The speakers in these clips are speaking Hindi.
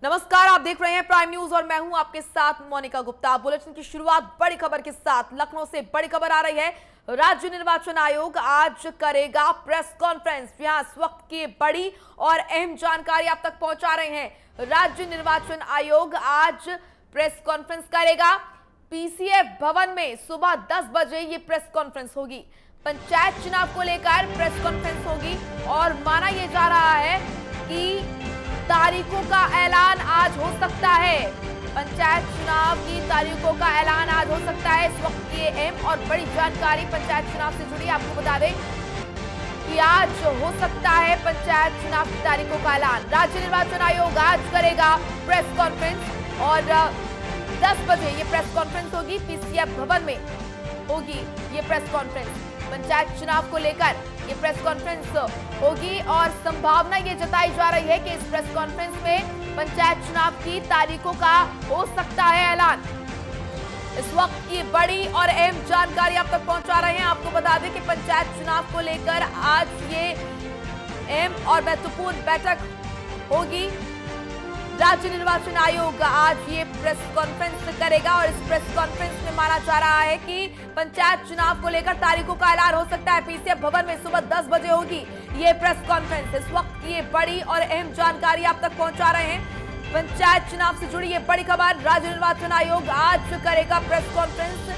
नमस्कार, आप देख रहे हैं प्राइम न्यूज और मैं हूं आपके साथ मोनिका गुप्ता। बुलेटिन की शुरुआत बड़ी खबर के साथ। लखनऊ से बड़ी खबर आ रही है। राज्य निर्वाचन आयोग आज करेगा प्रेस कॉन्फ्रेंस। यहां इस वक्त की बड़ी और अहम जानकारी आप तक पहुंचा रहे हैं। राज्य निर्वाचन आयोग आज प्रेस कॉन्फ्रेंस करेगा। पीसीएफ भवन में सुबह 10 बजे ये प्रेस कॉन्फ्रेंस होगी। पंचायत चुनाव को लेकर प्रेस कॉन्फ्रेंस होगी और माना यह जा रहा है कि तारीखों का ऐलान आज हो सकता है। पंचायत चुनाव की तारीखों का ऐलान आज हो सकता है। इस वक्त की अहम और बड़ी जानकारी पंचायत चुनाव से जुड़ी आपको बता दें कि आज हो सकता है पंचायत चुनाव की तारीखों का ऐलान। राज्य निर्वाचन आयोग आज करेगा प्रेस कॉन्फ्रेंस और 10 बजे ये प्रेस कॉन्फ्रेंस होगी। पीसीएफ भवन में होगी ये प्रेस कॉन्फ्रेंस। पंचायत चुनाव को लेकर ये प्रेस कॉन्फ्रेंस होगी और संभावना ये जताई जा रही है कि इस प्रेस कॉन्फ्रेंस में पंचायत चुनाव की तारीखों का हो सकता है ऐलान। इस वक्त की बड़ी और अहम जानकारी आप तक पहुंचा रहे हैं। आपको बता दें कि पंचायत चुनाव को लेकर आज ये अहम और महत्वपूर्ण बैठक होगी। राज्य निर्वाचन आयोग आज ये प्रेस कॉन्फ्रेंस करेगा और इस प्रेस कॉन्फ्रेंस में माना जा रहा है कि पंचायत चुनाव को लेकर तारीखों का ऐलान हो सकता है। पीसीएफ भवन में सुबह 10 बजे होगी ये प्रेस कॉन्फ्रेंस। इस वक्त की ये बड़ी और अहम जानकारी आप तक पहुंचा रहे हैं। पंचायत चुनाव से जुड़ी ये बड़ी खबर। राज्य निर्वाचन आयोग आज करेगा प्रेस कॉन्फ्रेंस।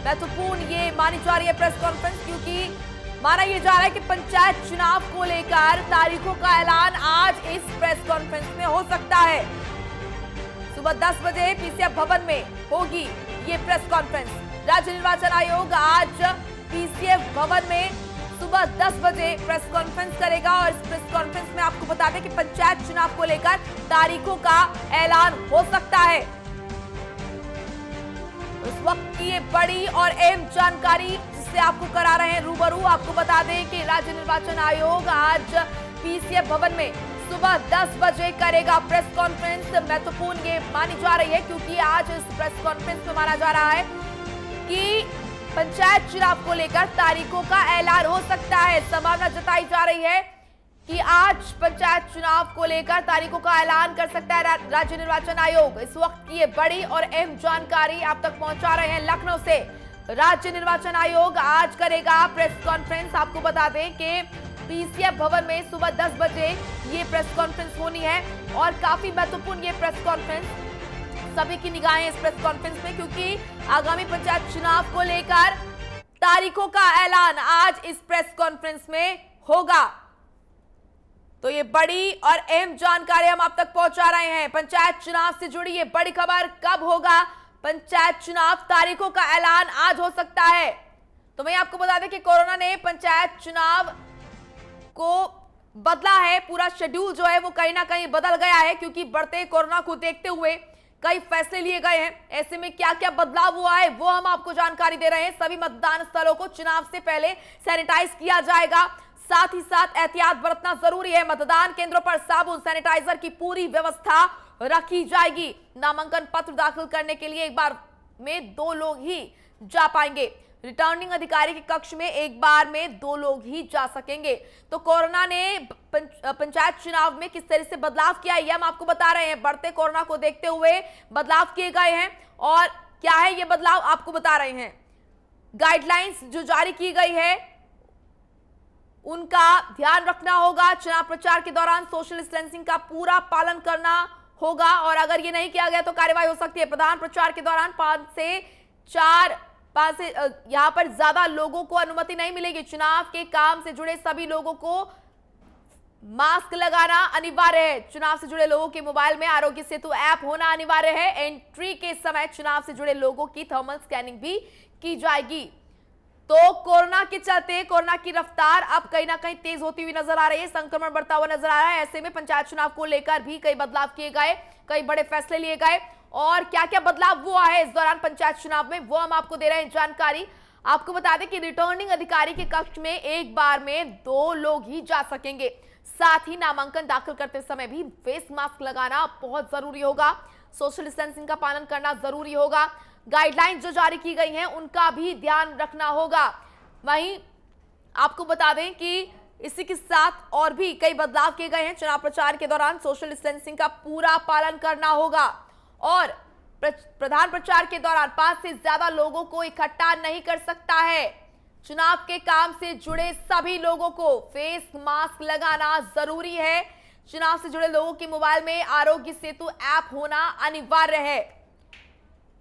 महत्वपूर्ण ये मानी जा रही है प्रेस कॉन्फ्रेंस क्योंकि माना यह जा रहा है कि पंचायत चुनाव को लेकर तारीखों का ऐलान आज इस प्रेस कॉन्फ्रेंस में हो सकता है। सुबह 10 बजे पीसीएफ भवन में होगी ये प्रेस कॉन्फ्रेंस। राज्य निर्वाचन आयोग आज पीसीएफ भवन में सुबह 10 बजे प्रेस कॉन्फ्रेंस करेगा और इस प्रेस कॉन्फ्रेंस में आपको बता दें कि पंचायत चुनाव को लेकर तारीखों का ऐलान हो सकता है। इस वक्त की ये बड़ी और अहम जानकारी से आपको करा रहे हैं रूबरू। आपको बता दें कि राज्य निर्वाचन आयोग आज पीसीएफ भवन में सुबह 10 बजे करेगा प्रेस कॉन्फ्रेंस। महत्वपूर्ण ये मानी जा रही है क्योंकि आज इस प्रेस कॉन्फ्रेंस में माना जा रहा है कि पंचायत चुनाव को लेकर तारीखों का ऐलान हो सकता है। संभावना जताई जा रही है कि आज पंचायत चुनाव को लेकर तारीखों का ऐलान कर सकता है राज्य निर्वाचन आयोग। इस वक्त की ये बड़ी और अहम जानकारी आप तक पहुंचा रहे हैं लखनऊ से। राज्य निर्वाचन आयोग आज करेगा प्रेस कॉन्फ्रेंस। आपको बता दें कि पीसीएफ भवन में सुबह 10 बजे ये प्रेस कॉन्फ्रेंस होनी है और काफी महत्वपूर्ण ये प्रेस कॉन्फ्रेंस। सभी की निगाहें इस प्रेस कॉन्फ्रेंस में क्योंकि आगामी पंचायत चुनाव को लेकर तारीखों का ऐलान आज इस प्रेस कॉन्फ्रेंस में होगा। तो ये बड़ी और अहम जानकारी हम आप तक पहुंचा रहे हैं। पंचायत चुनाव से जुड़ी ये बड़ी खबर। कब होगा पंचायत चुनाव, तारीखों का ऐलान आज हो सकता है। तो मैं आपको बता दें कि कोरोना ने पंचायत चुनाव को बदला है। पूरा शेड्यूल जो है वो कहीं ना कहीं बदल गया है क्योंकि बढ़ते कोरोना को देखते हुए कई फैसले लिए गए हैं। ऐसे में क्या क्या बदलाव हुआ है वो हम आपको जानकारी दे रहे हैं। सभी मतदान स्थलों को चुनाव से पहले सैनिटाइज किया जाएगा। साथ ही साथ एहतियात बरतना जरूरी है। मतदान केंद्रों पर साबुन, सैनिटाइजर की पूरी व्यवस्था रखी जाएगी। नामांकन पत्र दाखिल करने के लिए एक बार में 2 लोग ही जा पाएंगे। रिटर्निंग अधिकारी के कक्ष में एक बार में 2 लोग ही जा सकेंगे। तो कोरोना ने पंचायत चुनाव में किस तरह से बदलाव किया है ये हम आपको बता रहे हैं। बढ़ते कोरोना को देखते हुए बदलाव किए गए हैं और क्या है ये बदलाव आपको बता रहे हैं। गाइडलाइंस जो जारी की गई है उनका ध्यान रखना होगा। चुनाव प्रचार के दौरान सोशल डिस्टेंसिंग का पूरा पालन करना होगा और अगर ये नहीं किया गया तो कार्रवाई हो सकती है। प्रधान प्रचार के दौरान 5 से यहां पर ज्यादा लोगों को अनुमति नहीं मिलेगी। चुनाव के काम से जुड़े सभी लोगों को मास्क लगाना अनिवार्य है। चुनाव से जुड़े लोगों के मोबाइल में आरोग्य सेतु ऐप होना अनिवार्य है। एंट्री के समय चुनाव से जुड़े लोगों की थर्मल स्कैनिंग भी की जाएगी। तो कोरोना के चलते कोरोना की रफ्तार अब कहीं ना कहीं तेज होती हुई नजर आ रही है। संक्रमण बढ़ता हुआ नजर आ रहा है। ऐसे में पंचायत चुनाव को लेकर भी कई बदलाव किए गए, कई बड़े फैसले लिए गए और क्या क्या बदलाव हुआ है इस दौरान पंचायत चुनाव में वो हम आपको दे रहे हैं जानकारी। आपको बता दें कि रिटर्निंग अधिकारी के कक्ष में एक बार में 2 लोग ही जा सकेंगे। साथ ही नामांकन दाखिल करते समय भी फेस मास्क लगाना बहुत जरूरी होगा। सोशल डिस्टेंसिंग का पालन करना जरूरी होगा। गाइडलाइंस जो जारी की गई हैं उनका भी ध्यान रखना होगा। वहीं आपको बता दें कि इसी के साथ और भी कई बदलाव किए गए हैं। चुनाव प्रचार के दौरान सोशल डिस्टेंसिंग का पूरा पालन करना होगा और प्रधान प्रचार के दौरान 5 से ज्यादा लोगों को इकट्ठा नहीं कर सकता है। चुनाव के काम से जुड़े सभी लोगों को फेस मास्क लगाना जरूरी है। चुनाव से जुड़े लोगों के मोबाइल में आरोग्य सेतु ऐप होना अनिवार्य है।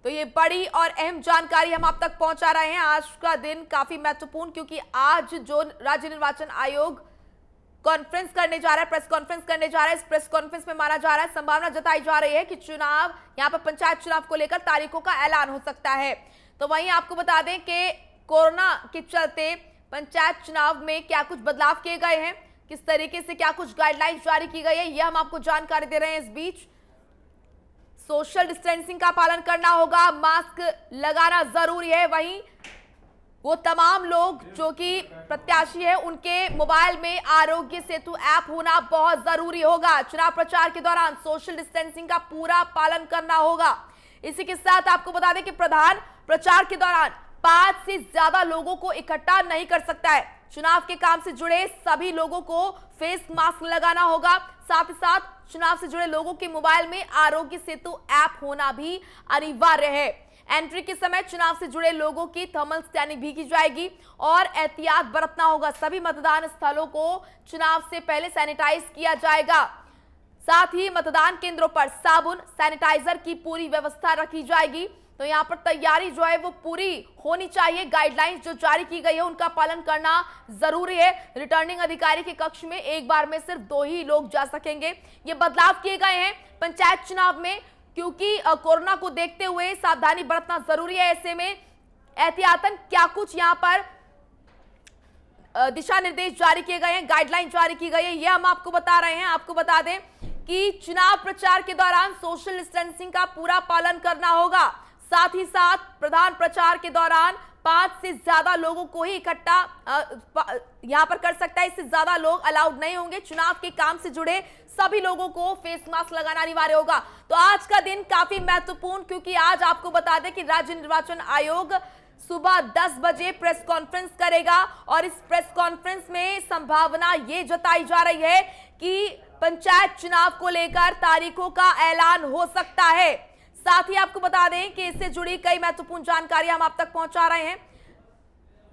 तो ये बड़ी और अहम जानकारी हम आप तक पहुंचा रहे हैं। आज का दिन काफी महत्वपूर्ण, क्योंकि आज जो राज्य निर्वाचन आयोग कॉन्फ्रेंस करने जा रहा है, प्रेस कॉन्फ्रेंस करने जा रहा है, इस प्रेस कॉन्फ्रेंस में माना जा रहा है, संभावना जताई जा रही है कि चुनाव, यहां पर पंचायत चुनाव को लेकर तारीखों का ऐलान हो सकता है। तो वहीं आपको बता दें कि कोरोना के चलते पंचायत चुनाव में क्या कुछ बदलाव किए गए हैं, किस तरीके से क्या कुछ गाइडलाइंस जारी की गई है, यह हम आपको जानकारी दे रहे हैं। इस बीच सोशल डिस्टेंसिंग का पालन करना होगा, मास्क लगाना जरूरी है। वहीं वो तमाम लोग जो कि प्रत्याशी है, उनके मोबाइल में आरोग्य सेतु ऐप होना बहुत जरूरी होगा। चुनाव प्रचार के दौरान सोशल डिस्टेंसिंग का पूरा पालन करना होगा। इसी के साथ आपको बता दें कि प्रधान प्रचार के दौरान 5 से ज्यादा लोगों को इकट्ठा नहीं कर सकता है। चुनाव के काम से जुड़े सभी लोगों को फेस मास्क लगाना होगा। साथ ही साथ चुनाव से जुड़े लोगों के मोबाइल में आरोग्य सेतु ऐप होना भी अनिवार्य है। एंट्री के समय चुनाव से जुड़े लोगों की थर्मल स्कैनिंग भी की जाएगी और एहतियात बरतना होगा। सभी मतदान स्थलों को चुनाव से पहले सैनिटाइज किया जाएगा। साथ ही मतदान केंद्रों पर साबुन, सैनिटाइजर की पूरी व्यवस्था रखी जाएगी। तो यहाँ पर तैयारी जो है वो पूरी होनी चाहिए। गाइडलाइंस जो जारी की गई है उनका पालन करना जरूरी है। रिटर्निंग अधिकारी के कक्ष में एक बार में सिर्फ 2 ही लोग जा सकेंगे। ये बदलाव किए गए हैं पंचायत चुनाव में, क्योंकि कोरोना को देखते हुए सावधानी बरतना जरूरी है। ऐसे में एहतियातन क्या कुछ यहाँ पर दिशा निर्देश जारी किए गए हैं, गाइडलाइन जारी की गई है, यह हम आपको बता रहे हैं। आपको बता दें कि चुनाव प्रचार के दौरान सोशल डिस्टेंसिंग का पूरा पालन करना होगा। साथ ही साथ प्रधान प्रचार के दौरान 5 से ज्यादा लोगों को ही इकट्ठा यहां पर कर सकता है, इससे ज्यादा लोग अलाउड नहीं होंगे। चुनाव के काम से जुड़े सभी लोगों को फेस मास्क लगाना अनिवार्य होगा। तो आज का दिन काफी महत्वपूर्ण, क्योंकि आज आपको बता दें कि राज्य निर्वाचन आयोग सुबह 10 बजे प्रेस कॉन्फ्रेंस करेगा और इस प्रेस कॉन्फ्रेंस में संभावना ये जताई जा रही है कि पंचायत चुनाव को लेकर तारीखों का ऐलान हो सकता है। साथ ही आपको बता दें कि इससे जुड़ी कई महत्वपूर्ण जानकारी हम आप तक पहुंचा रहे हैं।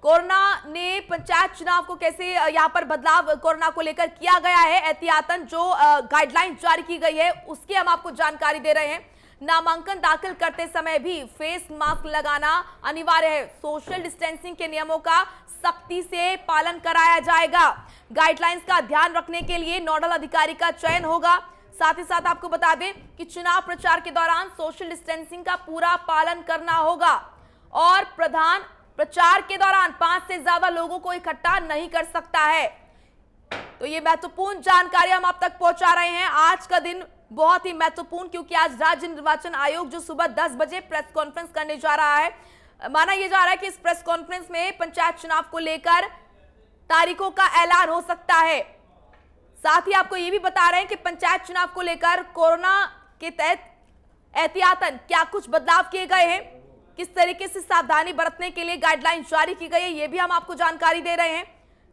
कोरोना ने पंचायत चुनाव को कैसे यहां पर बदलाव कोरोना को लेकर किया गया है, एहतियातन जो गाइडलाइंस जारी की गई है उसकी हम आपको जानकारी दे रहे हैं। नामांकन दाखिल करते समय भी फेस मास्क लगाना अनिवार्य है। सोशल डिस्टेंसिंग के नियमों का सख्ती से पालन कराया जाएगा। गाइडलाइंस का ध्यान रखने के लिए नोडल अधिकारी का चयन होगा। साथ ही साथ आपको बता दें कि चुनाव प्रचार के दौरान सोशल डिस्टेंसिंग का पूरा पालन करना होगा और प्रधान प्रचार के दौरान 5 से ज्यादा लोगों को इकट्ठा नहीं कर सकता है। तो ये महत्वपूर्ण जानकारी हम आप तक पहुंचा रहे हैं। आज का दिन बहुत ही महत्वपूर्ण, क्योंकि आज राज्य निर्वाचन आयोग जो सुबह 10 बजे प्रेस कॉन्फ्रेंस करने जा रहा है, माना यह जा रहा है कि इस प्रेस कॉन्फ्रेंस में पंचायत चुनाव को लेकर तारीखों का ऐलान हो सकता है। साथ ही आपको ये भी बता रहे हैं कि पंचायत चुनाव को लेकर कोरोना के तहत एहतियातन क्या कुछ बदलाव किए गए हैं, किस तरीके से सावधानी बरतने के लिए गाइडलाइन जारी की गई है, ये भी हम आपको जानकारी दे रहे हैं।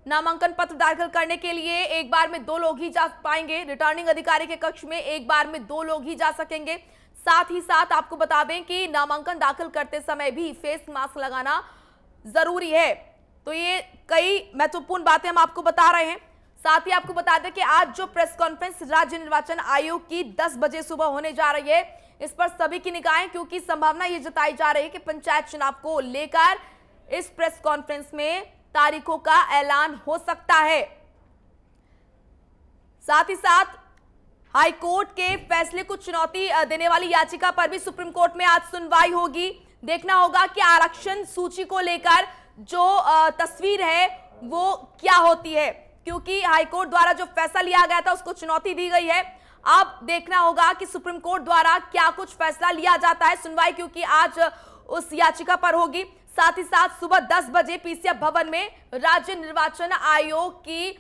नामांकन पत्र दाखिल करने के लिए एक बार में 2 लोग ही जा पाएंगे। रिटर्निंग अधिकारी के कक्ष में एक बार में 2 लोग ही जा सकेंगे। साथ ही साथ आपको बता दें कि नामांकन दाखिल करते समय भी फेस मास्क लगाना जरूरी है। तो ये कई महत्वपूर्ण बातें हम आपको बता रहे हैं। साथ ही आपको बता दें कि आज जो प्रेस कॉन्फ्रेंस राज्य निर्वाचन आयोग की 10 बजे सुबह होने जा रही है, इस पर सभी की निगाहें, क्योंकि संभावना ये जताई जा रही है कि पंचायत चुनाव को लेकर इस प्रेस कॉन्फ्रेंस में तारीखों का ऐलान हो सकता है। साथ ही साथ हाई कोर्ट के फैसले को चुनौती देने वाली याचिका पर भी सुप्रीम कोर्ट में आज सुनवाई होगी। देखना होगा कि आरक्षण सूची को लेकर जो तस्वीर है वो क्या होती है, क्योंकि हाईकोर्ट द्वारा जो फैसला लिया गया था उसको चुनौती दी गई है। अब देखना होगा कि सुप्रीम कोर्ट द्वारा क्या कुछ फैसला लिया जाता है। सुनवाई क्योंकि आज उस याचिका पर होगी। साथ ही साथ सुबह 10 बजे पीसीएफ भवन में राज्य निर्वाचन आयोग की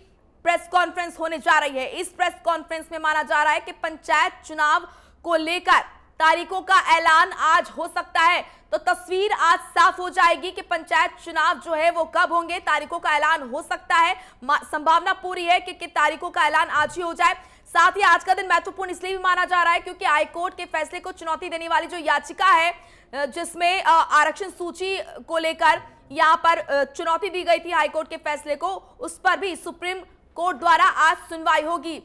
प्रेस कॉन्फ्रेंस होने जा रही है। इस प्रेस कॉन्फ्रेंस में माना जा रहा है कि पंचायत चुनाव को लेकर तारीखों का ऐलान आज हो सकता है। तो तस्वीर आज साफ हो जाएगी कि पंचायत चुनाव जो है वो कब होंगे, तारीखों का ऐलान हो सकता है। संभावना पूरी है कि तारीखों का ऐलान आज ही हो जाए। साथ ही आज का दिन महत्वपूर्ण इसलिए भी माना जा रहा है क्योंकि हाईकोर्ट के फैसले को चुनौती देने वाली जो याचिका है, जिसमें आरक्षण सूची को लेकर यहां पर चुनौती दी गई थी हाईकोर्ट के फैसले को, उस पर भी सुप्रीम कोर्ट द्वारा आज सुनवाई होगी।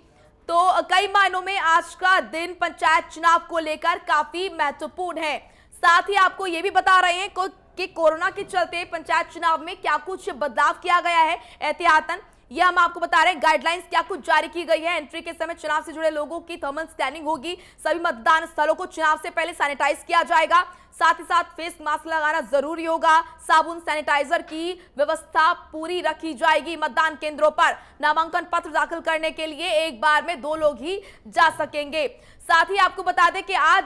तो कई मायनों में आज का दिन पंचायत चुनाव को लेकर काफी महत्वपूर्ण है। साथ ही आपको यह भी बता रहे हैं कि कोरोना के चलते पंचायत चुनाव में क्या कुछ बदलाव किया गया है एहतियातन, यह हम आपको बता रहे हैं। गाइडलाइंस क्या कुछ जारी की गई है। एंट्री के समय चुनाव से जुड़े लोगों की थर्मल स्कैनिंग होगी। सभी मतदान स्थलों को चुनाव से पहले सैनिटाइज किया जाएगा। साथ ही साथ फेस मास्क लगाना जरूरी होगा। साबुन, सैनिटाइजर की व्यवस्था पूरी रखी जाएगी। मतदान केंद्रों पर नामांकन पत्र दाखिल करने के लिए एक बार में 2 लोग ही जा सकेंगे। साथ ही आपको बता दें कि आज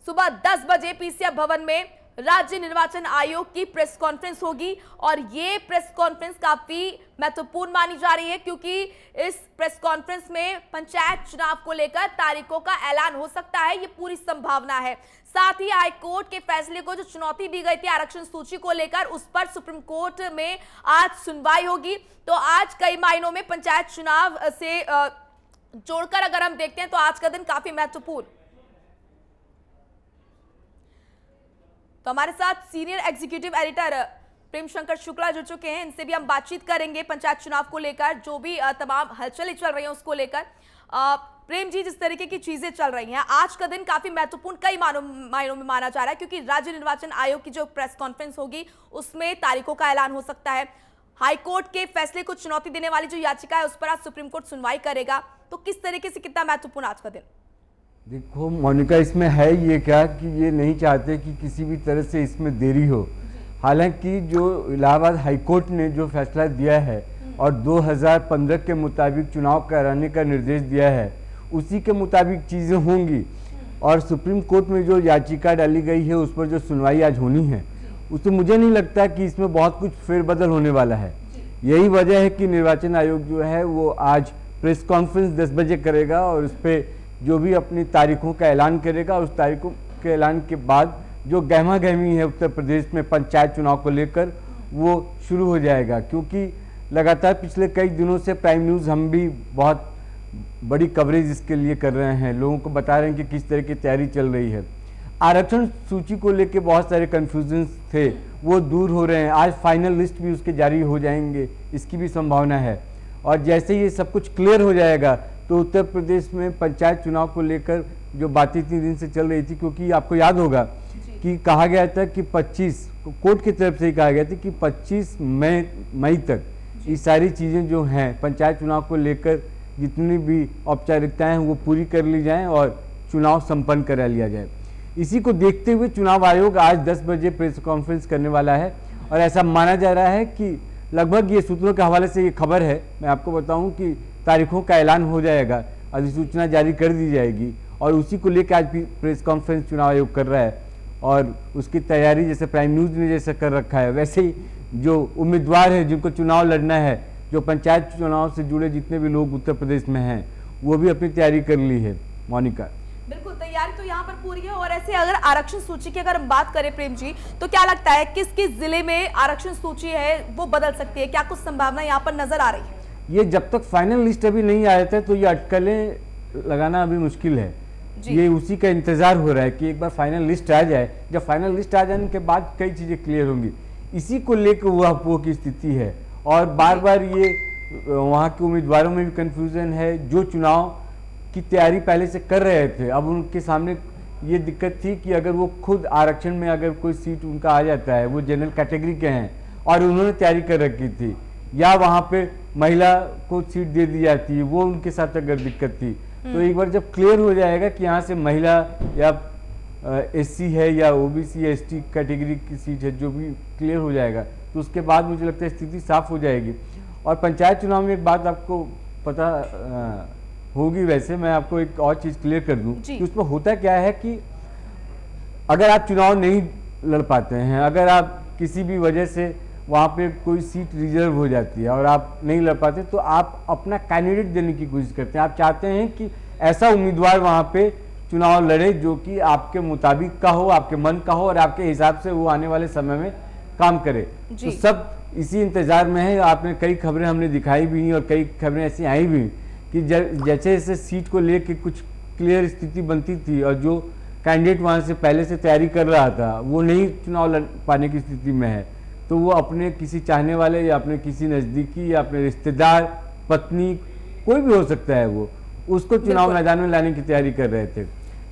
सुबह 10 बजे पीसीएफ भवन में राज्य निर्वाचन आयोग की प्रेस कॉन्फ्रेंस होगी और ये प्रेस कॉन्फ्रेंस काफी महत्वपूर्ण मानी जा रही है क्योंकि इस प्रेस कॉन्फ्रेंस में पंचायत चुनाव को लेकर तारीखों का ऐलान हो सकता है, ये पूरी संभावना है। साथ ही हाईकोर्ट के फैसले को जो चुनौती दी गई थी आरक्षण सूची को लेकर, उस पर सुप्रीम कोर्ट में आज सुनवाई होगी। तो आज कई मायनों में पंचायत चुनाव से जोड़कर अगर हम देखते हैं तो आज का दिन काफी महत्वपूर्ण। तो हमारे साथ senior executive editor Prem Shankar Shukla जुड़ चुके हैं, इनसे भी हम बातचीत करेंगे पंचायत चुनाव को लेकर, जो भी तमाम हलचलें चल रही हैं उसको लेकर। प्रेम जी, जिस तरीके की चीजें चल रही हैं, आज का दिन काफी महत्वपूर्ण कई मायनों में माना जा रहा है क्योंकि राज्य निर्वाचन आयोग की जो प्रेस कॉन्फ्रेंस होगी उसमें तारीखों का ऐलान हो सकता है। हाईकोर्ट के फैसले को चुनौती देने वाली जो याचिका है उस पर आज सुप्रीम कोर्ट सुनवाई करेगा। तो किस तरीके से कितना महत्वपूर्ण आज का दिन? देखो मोनिका, इसमें है ये क्या कि ये नहीं चाहते कि किसी भी तरह से इसमें देरी हो। हालांकि जो इलाहाबाद हाईकोर्ट ने जो फैसला दिया है और 2015 के मुताबिक चुनाव कराने का निर्देश दिया है, उसी के मुताबिक चीज़ें होंगी। और सुप्रीम कोर्ट में जो याचिका डाली गई है उस पर जो सुनवाई आज होनी है, उससे मुझे नहीं लगता कि इसमें बहुत कुछ फेरबदल होने वाला है। यही वजह है कि निर्वाचन आयोग जो है वो आज प्रेस कॉन्फ्रेंस 10 बजे करेगा और उस पर जो भी अपनी तारीखों का ऐलान करेगा। उस तारीखों के ऐलान के बाद जो गहमा गहमी है उत्तर प्रदेश में पंचायत चुनाव को लेकर, वो शुरू हो जाएगा। क्योंकि लगातार पिछले कई दिनों से प्राइम न्यूज़ हम भी बहुत बड़ी कवरेज इसके लिए कर रहे हैं, लोगों को बता रहे हैं कि किस तरह की तैयारी चल रही है। आरक्षण सूची को लेकर बहुत सारे कन्फ्यूजन्स थे, वो दूर हो रहे हैं। आज फाइनल लिस्ट भी उसके जारी हो जाएंगे, इसकी भी संभावना है। और जैसे ये सब कुछ क्लियर हो जाएगा तो उत्तर प्रदेश में पंचायत चुनाव को लेकर जो बातें 3 दिन से चल रही थी, क्योंकि आपको याद होगा कि कहा गया था कि 25 कोर्ट की तरफ से ही कहा गया था कि 25 मई तक ये सारी चीज़ें जो हैं पंचायत चुनाव को लेकर जितनी भी औपचारिकताएं हैं वो पूरी कर ली जाएं और चुनाव संपन्न करा लिया जाए। इसी को देखते हुए चुनाव आयोग आज 10 बजे प्रेस कॉन्फ्रेंस करने वाला है और ऐसा माना जा रहा है कि लगभग ये सूत्रों के हवाले से ये खबर है, मैं आपको बताऊं कि तारीखों का ऐलान हो जाएगा, अधिसूचना जारी कर दी जाएगी और उसी को लेकर आज भी प्रेस कॉन्फ्रेंस चुनाव आयोग कर रहा है। और उसकी तैयारी जैसे प्राइम न्यूज़ ने जैसे कर रखा है, वैसे ही जो उम्मीदवार है जिनको चुनाव लड़ना है, जो पंचायत चुनाव से जुड़े जितने भी लोग उत्तर प्रदेश में हैं, वो भी अपनी तैयारी कर ली है। मोनिका, बिल्कुल तैयारी तो यहाँ पर पूरी है। और ऐसे अगर आरक्षण सूची की अगर हम बात करें प्रेम जी, तो क्या लगता है किस किस जिले में आरक्षण सूची है वो बदल सकती है? क्या कुछ संभावना यहाँ पर नजर आ रही है? ये जब तक फाइनल लिस्ट अभी नहीं आया था तो ये अटकलें लगाना अभी मुश्किल है। ये उसी का इंतजार हो रहा है कि एक बार फाइनल लिस्ट आ जाए। जब फाइनल लिस्ट आ जाने के बाद कई चीज़ें क्लियर होंगी। इसी को लेकर वो अफवाह की स्थिति है और बार बार ये वहाँ के उम्मीदवारों में भी कन्फ्यूज़न है जो चुनाव की तैयारी पहले से कर रहे थे। अब उनके सामने ये दिक्कत थी कि अगर वो खुद आरक्षण में अगर कोई सीट उनका आ जाता है, वो जनरल कैटेगरी के हैं और उन्होंने तैयारी कर रखी थी, या वहाँ पे महिला को सीट दे दी जाती है, वो उनके साथ अगर दिक्कत थी, तो एक बार जब क्लियर हो जाएगा कि यहाँ से महिला या एससी है या ओबीसी या एसटी कैटेगरी की सीट है, जो भी क्लियर हो जाएगा तो उसके बाद मुझे लगता है स्थिति साफ हो जाएगी। और पंचायत चुनाव में एक बात आपको पता होगी, वैसे मैं आपको एक और चीज़ क्लियर कर दूं कि उसमें होता क्या है कि अगर आप चुनाव नहीं लड़ पाते हैं, अगर आप किसी भी वजह से वहाँ पे कोई सीट रिजर्व हो जाती है और आप नहीं लड़ पाते, तो आप अपना कैंडिडेट देने की कोशिश करते हैं। आप चाहते हैं कि ऐसा उम्मीदवार वहाँ पे चुनाव लड़े जो कि आपके मुताबिक का हो, आपके मन का हो और आपके हिसाब से वो आने वाले समय में काम करे। तो सब इसी इंतजार में है। आपने कई खबरें हमने दिखाई भी और कई खबरें ऐसी आई भी कि जैसे जैसे सीट को लेके कुछ क्लियर स्थिति बनती थी और जो कैंडिडेट वहाँ से पहले से तैयारी कर रहा था वो नहीं चुनाव लड़ पाने की स्थिति में है, तो वो अपने किसी चाहने वाले या अपने किसी नज़दीकी या अपने रिश्तेदार, पत्नी, कोई भी हो सकता है, वो उसको चुनाव मैदान में लाने की तैयारी कर रहे थे।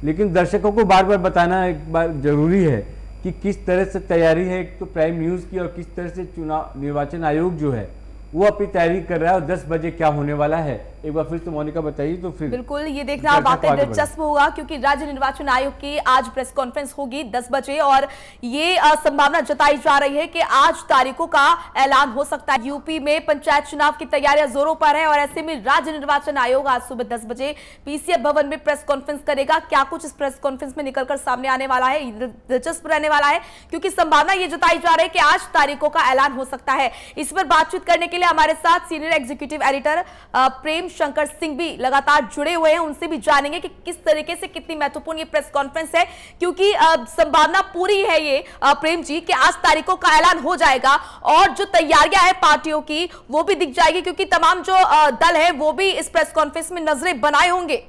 लेकिन दर्शकों को बार बार बताना एक बार जरूरी है कि किस तरह से तैयारी है एक तो प्राइम न्यूज़ की, और किस तरह से चुनाव निर्वाचन आयोग जो है वो अपनी तैयारी कर रहा है और 10 बजे क्या होने वाला है। एक बार फिर से मोनिका बताइए तो फिर। बिल्कुल, ये देखना वाकई दिलचस्प होगा क्योंकि राज्य निर्वाचन आयोग की आज प्रेस कॉन्फ्रेंस होगी 10 बजे और ये संभावना जताई जा रही है कि आज तारीखों का ऐलान हो सकता है। यूपी में पंचायत चुनाव की तैयारियां जोरों पर है और ऐसे में राज्य निर्वाचन आयोग आज सुबह 10 बजे पीसीएफ भवन में प्रेस कॉन्फ्रेंस करेगा। क्या कुछ इस प्रेस कॉन्फ्रेंस में निकलकर सामने आने वाला है, दिलचस्प रहने वाला है क्योंकि संभावना ये जताई जा रही है कि आज तारीखों का ऐलान हो सकता है। इस पर बातचीत करने के लिए हमारे साथ senior executive editor Prem Shankar Singh भी लगातार जुड़े हुए हैं। उनसे भी जानेंगे कि किस तरीके से कितनी महत्वपूर्ण ये प्रेस कॉन्फ्रेंस है क्योंकि संभावना पूरी है ये प्रेम जी कि आज तारीखों का ऐलान हो जाएगा और जो तैयारियां हैं पार्टियों की वो भी दिख जाएगी क्योंकि तमाम जो दल है वो भी इस प्रेस कॉन्फ्रेंस में नजरें बनाए होंगे।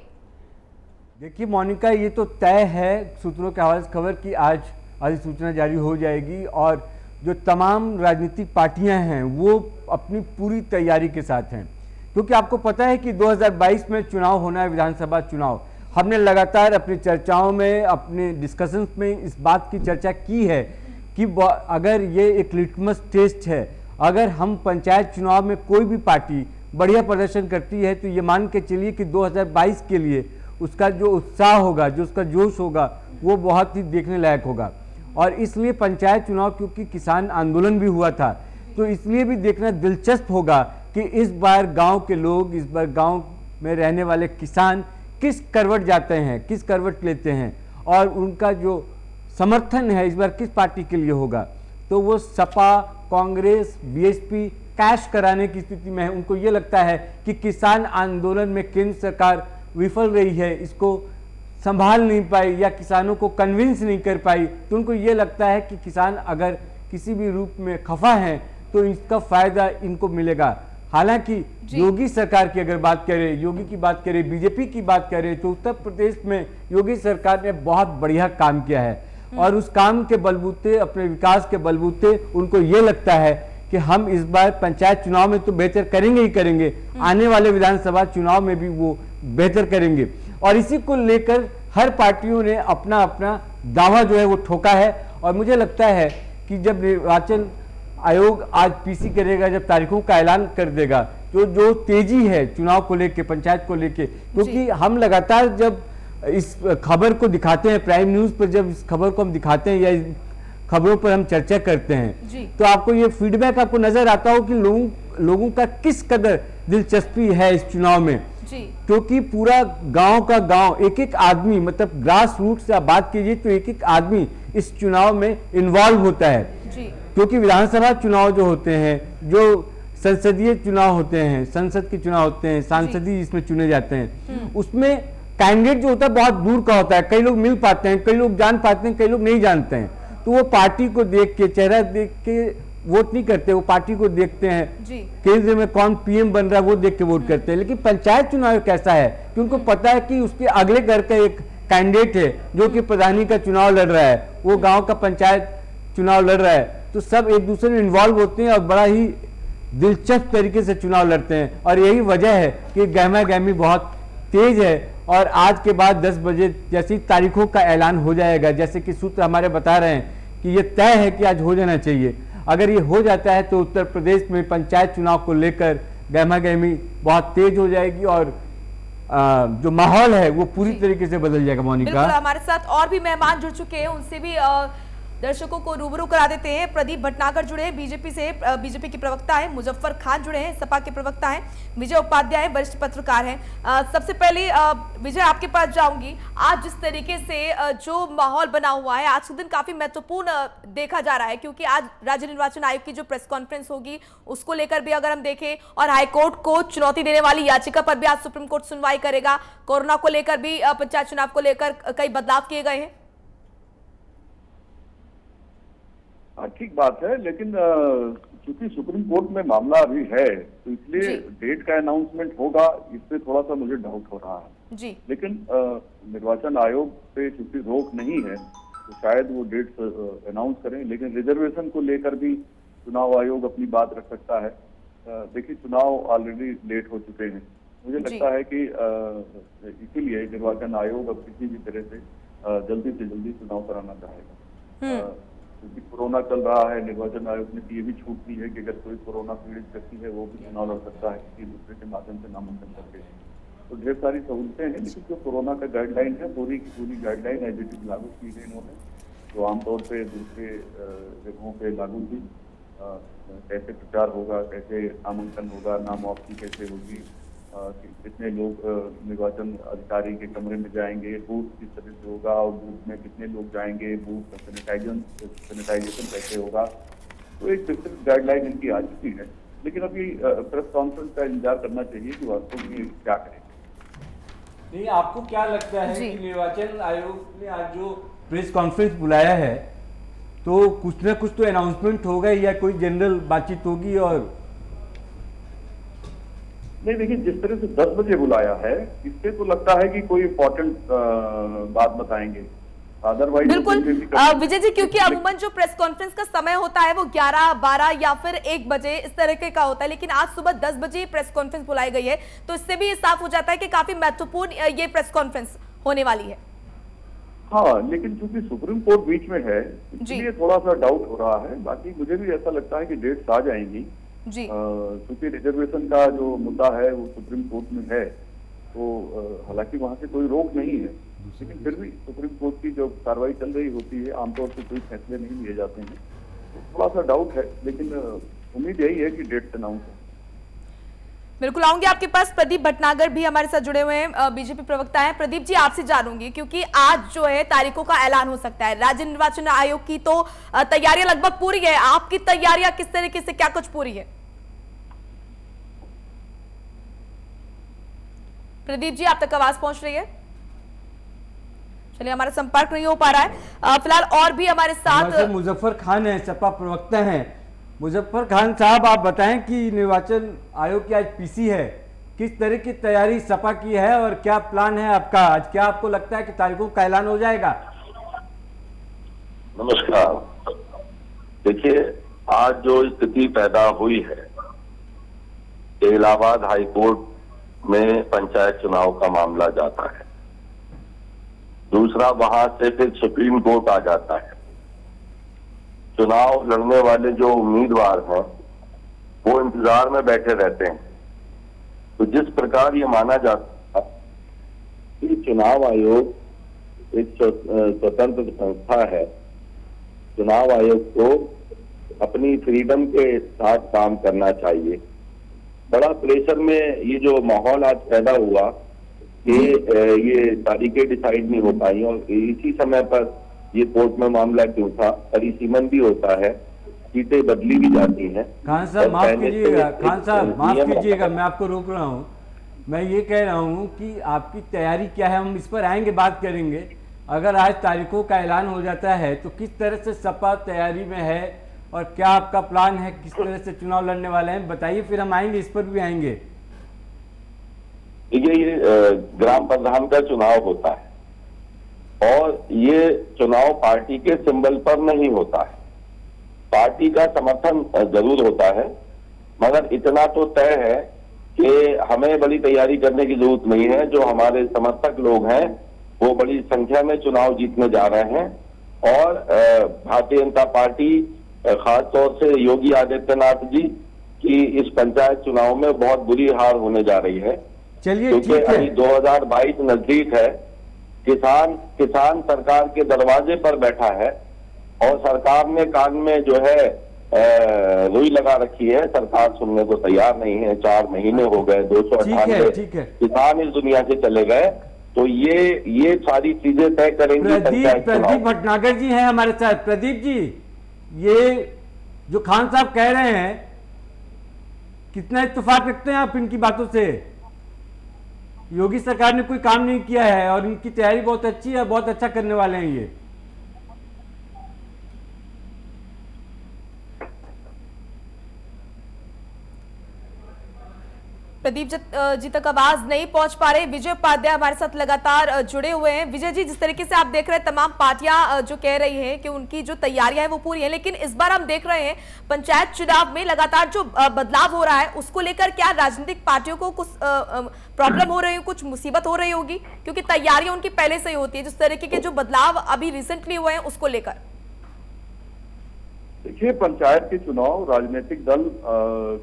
देखिए मोनिका, ये तो तय है सूत्रों के हवाले से खबर की आज अधिसूचना जारी हो जाएगी और जो तमाम राजनीतिक पार्टियां हैं वो अपनी पूरी तैयारी के साथ हैं क्योंकि आपको पता है कि 2022 में चुनाव होना है, विधानसभा चुनाव। हमने लगातार अपनी चर्चाओं में, अपने डिस्कशंस में इस बात की चर्चा की है कि अगर ये एक लिटमस टेस्ट है, अगर हम पंचायत चुनाव में कोई भी पार्टी बढ़िया प्रदर्शन करती है तो ये मान के चलिए कि 2022 के लिए उसका जो उत्साह होगा, जो उसका जोश होगा वो बहुत ही देखने लायक होगा। और इसलिए पंचायत चुनाव क्योंकि किसान आंदोलन भी हुआ था तो इसलिए भी देखना दिलचस्प होगा कि इस बार गांव के लोग, इस बार गांव में रहने वाले किसान किस करवट जाते हैं, किस करवट लेते हैं और उनका जो समर्थन है इस बार किस पार्टी के लिए होगा। तो वो सपा, कांग्रेस, बीएसपी कैश कराने की स्थिति में है। उनको ये लगता है कि किसान आंदोलन में केंद्र सरकार विफल रही है, इसको संभाल नहीं पाई या किसानों को कन्विंस नहीं कर पाई, तो उनको ये लगता है कि किसान अगर किसी भी रूप में खफा हैं तो इसका फायदा इनको मिलेगा। हालांकि योगी सरकार की अगर बात करें, योगी की बात करें, बीजेपी की बात करें तो उत्तर प्रदेश में योगी सरकार ने बहुत बढ़िया काम किया है और उस काम के बलबूते, अपने विकास के बलबूते उनको ये लगता है कि हम इस बार पंचायत चुनाव में तो बेहतर करेंगे ही करेंगे, आने वाले विधानसभा चुनाव में भी वो बेहतर करेंगे। और इसी को लेकर हर पार्टियों ने अपना अपना दावा जो है वो ठोका है और मुझे लगता है कि जब निर्वाचन आयोग आज पीसी करेगा, जब तारीखों का ऐलान कर देगा, तो जो तेजी है चुनाव को लेके, पंचायत को लेके, क्योंकि हम लगातार जब इस खबर को दिखाते हैं प्राइम न्यूज़ पर, जब इस खबर को हम दिखाते हैं या इस खबरों पर हम चर्चा करते हैं तो आपको ये फीडबैक आपको नजर आता हो कि लोगों का किस कदर दिलचस्पी है इस चुनाव में। क्योंकि पूरा गांव का गांव, एक एक आदमी, मतलब ग्रास रूट से आप बात कीजिए तो एक एक आदमी इस चुनाव में इन्वॉल्व होता है क्योंकि विधानसभा चुनाव जो होते हैं, जो संसदीय चुनाव होते हैं, संसद के चुनाव होते हैं, सांसदीय जिसमें चुने जाते हैं, उसमें कैंडिडेट जो होता है बहुत दूर का होता है। कई लोग मिल पाते हैं, कई लोग जान पाते हैं, कई लोग नहीं जानते हैं, तो वो पार्टी को देख के, चेहरा देख के वोट नहीं करते, वो पार्टी को देखते हैं, केंद्र में कौन पीएम बन रहा है वो देख के वोट करते हैं। लेकिन पंचायत चुनाव कैसा है कि उनको पता है कि उसके अगले घर का एक कैंडिडेट है जो कि प्रधानी का चुनाव लड़ रहा है, वो गांव का पंचायत चुनाव लड़ रहा है, तो सब एक दूसरे में इन्वॉल्व होते हैं और बड़ा ही दिलचस्प तरीके से चुनाव लड़ते हैं। और यही वजह है कि गहमा गहमी बहुत तेज है और आज के बाद 10 बजे जैसी तारीखों का ऐलान हो जाएगा, जैसे कि सूत्र हमारे बता रहे हैं कि ये तय है कि आज हो जाना चाहिए। अगर ये हो जाता है तो उत्तर प्रदेश में पंचायत चुनाव को लेकर गहमा गहमी बहुत तेज हो जाएगी और जो माहौल है वो पूरी तरीके से बदल जाएगा। मोनिका, हमारे साथ और भी मेहमान जुड़ चुके हैं, उनसे भी दर्शकों को रूबरू करा देते हैं। प्रदीप भटनागर जुड़े हैं बीजेपी से, बीजेपी के प्रवक्ता हैं। मुजफ्फर खान जुड़े हैं, सपा के प्रवक्ता हैं। विजय उपाध्याय वरिष्ठ पत्रकार हैं। सबसे पहले विजय आपके पास जाऊंगी। आज जिस तरीके से जो माहौल बना हुआ है, आज के दिन काफी महत्वपूर्ण देखा जा रहा है, क्योंकि आज राज्य निर्वाचन आयोग की जो प्रेस कॉन्फ्रेंस होगी उसको लेकर भी अगर हम देखें, और हाईकोर्ट को चुनौती देने वाली याचिका पर भी आज सुप्रीम कोर्ट सुनवाई करेगा। कोरोना को लेकर भी, पंचायत चुनाव को लेकर कई बदलाव किए गए हैं। हाँ, ठीक बात है, लेकिन चूंकि सुप्रीम कोर्ट में मामला अभी है तो इसलिए डेट का अनाउंसमेंट होगा, इससे थोड़ा सा मुझे डाउट हो रहा है जी। लेकिन निर्वाचन आयोग पे चूंकि रोक नहीं है तो शायद वो डेट अनाउंस करें, लेकिन रिजर्वेशन को लेकर भी चुनाव आयोग अपनी बात रख सकता है। देखिए, चुनाव ऑलरेडी लेट हो चुके हैं। मुझे लगता है कि इसीलिए निर्वाचन आयोग अब किसी भी तरह से जल्दी से जल्दी चुनाव कराना चाहेगा। क्योंकि कोरोना चल रहा है, निर्वाचन आयोग ने ये भी छूट दी है कि अगर कोई कोरोना पीड़ित व्यक्ति है वो भी चुनाव लड़ सकता है किसी दूसरे के माध्यम से नामांकन करके। तो ढेर सारी सहूलतें हैं, लेकिन जो कोरोना का गाइडलाइन है, पूरी की पूरी गाइडलाइन एज इट इज लागू की गई इन्होंने, जो आमतौर पे दूसरे जगहों पे लागू थी। कैसे प्रचार होगा, कैसे नामांकन होगा, नाम वापसी कैसे होगी, कितने लोग निर्वाचन अधिकारी के कमरे में जाएंगे, बूथ किस तरह से होगा और बूथ में कितने लोग जाएंगे, बूथ का सैनिटाइजेशन कैसे होगा, तो एक विस्तृत गाइडलाइन इनकी आ चुकी है। लेकिन अभी प्रेस कॉन्फ्रेंस का इंतजार करना चाहिए कि वास्तव में क्या करेंगे। नहीं, आपको क्या लगता है कि निर्वाचन आयोग ने आज जो प्रेस कॉन्फ्रेंस बुलाया है तो कुछ ना कुछ तो अनाउंसमेंट होगा या कोई जनरल बातचीत होगी? और नहीं, देखिए, जिस तरह से 10 बजे बुलाया है, इससे तो लगता है कि कोई इम्पोर्टेंट बात बताएंगे। अदरवाइज बिल्कुल विजय जी, क्योंकि अमूमन जो प्रेस कॉन्फ्रेंस का समय होता है वो 11, 12 या फिर 1 बजे इस तरह का होता है, लेकिन आज सुबह 10 बजे प्रेस कॉन्फ्रेंस बुलाई गई है, तो इससे भी ये साफ हो जाता है कि काफी महत्वपूर्ण ये प्रेस कॉन्फ्रेंस होने वाली है। हाँ, लेकिन चूंकि सुप्रीम कोर्ट बीच में है इसलिए थोड़ा सा डाउट हो रहा है। बाकी मुझे भी ऐसा लगता है कि डेट्स आ जाएंगी जी। क्योंकि रिजर्वेशन का जो मुद्दा है वो सुप्रीम कोर्ट में है, तो हालांकि वहां से कोई रोक नहीं है, लेकिन फिर भी सुप्रीम कोर्ट की जो कार्रवाई चल रही होती है, आमतौर से कोई फैसले नहीं लिए जाते हैं, तो थोड़ा सा डाउट है, लेकिन उम्मीद यही है कि डेट अनाउंस है। बिल्कुल आऊंगी आपके पास। प्रदीप भटनागर भी हमारे साथ जुड़े हुए हैं, बीजेपी प्रवक्ता हैं। प्रदीप जी, आपसे जानूंगी, क्योंकि आज जो है तारीखों का ऐलान हो सकता है। राज्य निर्वाचन आयोग की तो तैयारियां लगभग पूरी है, आपकी तैयारियां किस तरीके से, क्या कुछ पूरी है? प्रदीप जी, आप तक आवाज पहुंच रही है? चलिए, हमारा संपर्क नहीं हो पा रहा है फिलहाल। और भी हमारे साथ मुजफ्फर खान है, सपा प्रवक्ता हैं। मुजफ्फर खान साहब, आप बताएं कि निर्वाचन आयोग की आज पीसी है, किस तरह की तैयारी सपा की है और क्या प्लान है आपका आज? क्या आपको लगता है कि तारीखों का ऐलान हो जाएगा? नमस्कार। देखिए, आज जो स्थिति पैदा हुई है, इलाहाबाद हाईकोर्ट में पंचायत चुनाव का मामला जाता है, दूसरा वहां से फिर सुप्रीम कोर्ट आ जाता है। चुनाव लड़ने वाले जो उम्मीदवार हैं वो इंतजार में बैठे रहते हैं। तो जिस प्रकार ये माना जाता है कि चुनाव आयोग एक स्वतंत्र संस्था है, चुनाव आयोग को अपनी फ्रीडम के साथ काम करना चाहिए। बड़ा प्रेशर में ये जो माहौल आज पैदा हुआ कि ये तारीखें डिसाइड नहीं हो पाई और इसी समय पर ये कोर्ट में मामला क्यों था, परिसीमन भी होता है, सीटें बदली भी जाती हैं। खान साहब माफ कीजिएगा, खान साहब माफ कीजिएगा, मैं आपको रोक रहा हूँ। मैं ये कह रहा हूँ कि आपकी तैयारी क्या है, हम इस पर आएंगे, बात करेंगे। अगर आज तारीखों का ऐलान हो जाता है तो किस तरह से सपा तैयारी में है और क्या आपका प्लान है, किस तरह से चुनाव लड़ने वाले हैं, बताइए, फिर हम आएंगे, इस पर भी आएंगे। ये ग्राम प्रधान का चुनाव होता है और ये चुनाव पार्टी के सिंबल पर नहीं होता है। पार्टी का समर्थन जरूर होता है, मगर इतना तो तय है कि हमें बड़ी तैयारी करने की जरूरत नहीं है। जो हमारे समर्थक लोग हैं वो बड़ी संख्या में चुनाव जीतने जा रहे हैं और भारतीय जनता पार्टी खास तौर से योगी आदित्यनाथ जी की इस पंचायत चुनाव में बहुत बुरी हार होने जा रही है। चलिए, क्योंकि अभी 2022 नजदीक है, किसान सरकार के दरवाजे पर बैठा है और सरकार ने कान में जो है रुई लगा रखी है। सरकार सुनने को तैयार नहीं है। 4 महीने हो गए, 298 ठीक है। किसान इस दुनिया से चले गए। तो ये सारी चीजें तय करेंगी प्रदीप भटनागर जी हैं हमारे साथ। प्रदीप जी, ये जो खान साहब कह रहे हैं, कितना इत्तेफाक रखते हैं आप इनकी बातों से? योगी सरकार ने कोई काम नहीं किया है और इनकी तैयारी बहुत अच्छी है, बहुत अच्छा करने वाले हैं ये। प्रदीप जी तक आवाज नहीं पहुंच पा रहे। विजय उपाध्याय हमारे साथ लगातार जुड़े हुए हैं। विजय जी, जिस तरीके से आप देख रहे हैं, तमाम पार्टियां जो कह रही हैं कि उनकी जो तैयारियां हैं वो पूरी है, लेकिन इस बार हम देख रहे हैं पंचायत चुनाव में लगातार जो बदलाव हो रहा है उसको लेकर क्या राजनीतिक पार्टियों को कुछ प्रॉब्लम हो रही है, कुछ मुसीबत हो रही होगी? क्योंकि तैयारियां उनकी पहले से ही होती है। जिस तरीके के जो बदलाव अभी रिसेंटली हुए हैं उसको लेकर देखिए, पंचायत के चुनाव राजनीतिक दल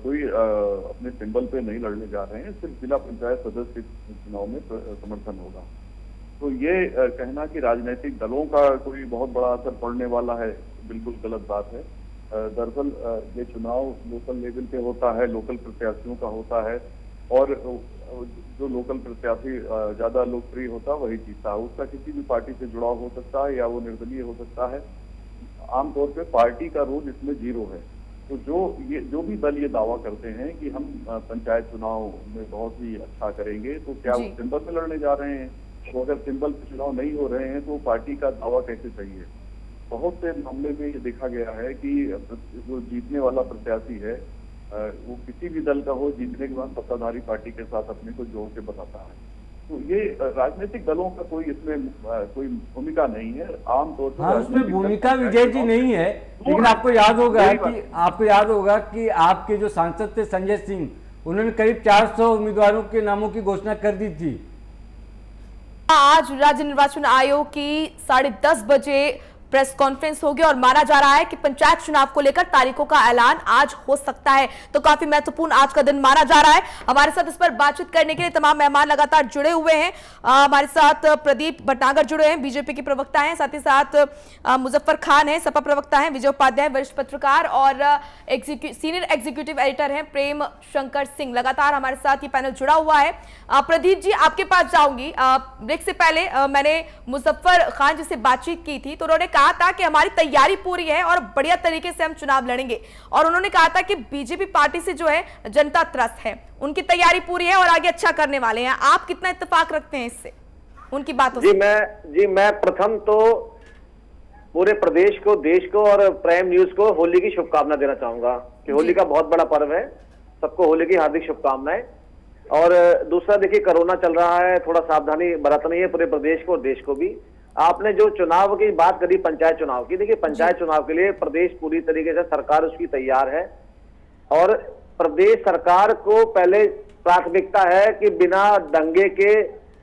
कोई अपने सिंबल पे नहीं लड़ने जा रहे हैं। सिर्फ जिला पंचायत सदस्य के चुनाव में समर्थन होगा। तो ये कहना कि राजनीतिक दलों का कोई बहुत बड़ा असर पड़ने वाला है, बिल्कुल गलत बात है। दरअसल ये चुनाव लोकल लेवल पे होता है, लोकल प्रत्याशियों का होता है, और जो लोकल प्रत्याशी ज्यादा लोकप्रिय होता है वही जीतता है। उसका किसी भी पार्टी से जुड़ाव हो सकता है या वो निर्दलीय हो सकता है। आमतौर पे पार्टी का रोल इसमें 0 है। तो जो भी दल ये दावा करते हैं कि हम पंचायत चुनाव में बहुत ही अच्छा करेंगे, तो क्या वो सिंबल पे लड़ने जा रहे हैं? तो अगर सिंबल पे चुनाव नहीं हो रहे हैं तो पार्टी का दावा कैसे सही है? बहुत से मामले में ये देखा गया है कि जो जीतने वाला प्रत्याशी है वो किसी भी दल का हो, जीतने के बाद सत्ताधारी पार्टी के साथ अपने को जोड़ के बताता है। तो ये राजनीतिक दलों का कोई इसमें कोई भूमिका नहीं है। आमतौर पर हाँ, उसमें भूमिका विजय जी नहीं है, लेकिन आपको याद होगा कि आपके जो सांसद थे संजय सिंह, उन्होंने करीब 400 उम्मीदवारों के नामों की घोषणा कर दी थी। आज राज्य निर्वाचन आयोग की 10:30 बजे प्रेस कॉन्फ्रेंस होगी और माना जा रहा है कि पंचायत चुनाव को लेकर तारीखों का ऐलान आज हो सकता है। तो काफी महत्वपूर्ण आज का दिन माना जा रहा है। हमारे साथ इस पर बातचीत करने के लिए तमाम मेहमान लगातार जुड़े हुए हैं। हमारे साथ प्रदीप भटनागर जुड़े हैं, बीजेपी के प्रवक्ता हैं, साथ ही साथ मुजफ्फर खान है, सपा प्रवक्ता हैं, विजय उपाध्याय वरिष्ठ पत्रकार और सीनियर एग्जीक्यूटिव एडिटर हैं प्रेम शंकर सिंह। लगातार हमारे साथ ये पैनल जुड़ा हुआ है। प्रदीप जी, आपके पास जाऊंगी। ब्रेक से पहले मैंने मुजफ्फर खान जी से बातचीत की थी, तो उन्होंने कहा था कि हमारी तैयारी पूरी है और बढ़िया तरीके से हम चुनाव लड़ेंगे, और उन्होंने कहा था कि बीजेपी पार्टी से जो है जनता त्रस्त है, उनकी तैयारी पूरी है और आगे अच्छा करने वाले हैं। आप कितना इत्तेफाक रखते हैं इससे, उनकी बातों से? मैं प्रथम तो पूरे प्रदेश को, देश को और प्राइम न्यूज को होली की शुभकामना देना चाहूंगा कि होली का बहुत बड़ा पर्व है। सबको होली की हार्दिक शुभकामनाएं। और दूसरा, देखिए कोरोना चल रहा है, थोड़ा सावधानी बरतनी है पूरे प्रदेश को और देश को भी। आपने जो चुनाव की बात करी, पंचायत चुनाव की, देखिए पंचायत चुनाव के लिए प्रदेश पूरी तरीके से सरकार उसकी तैयार है। और प्रदेश सरकार को पहले प्राथमिकता है कि बिना दंगे के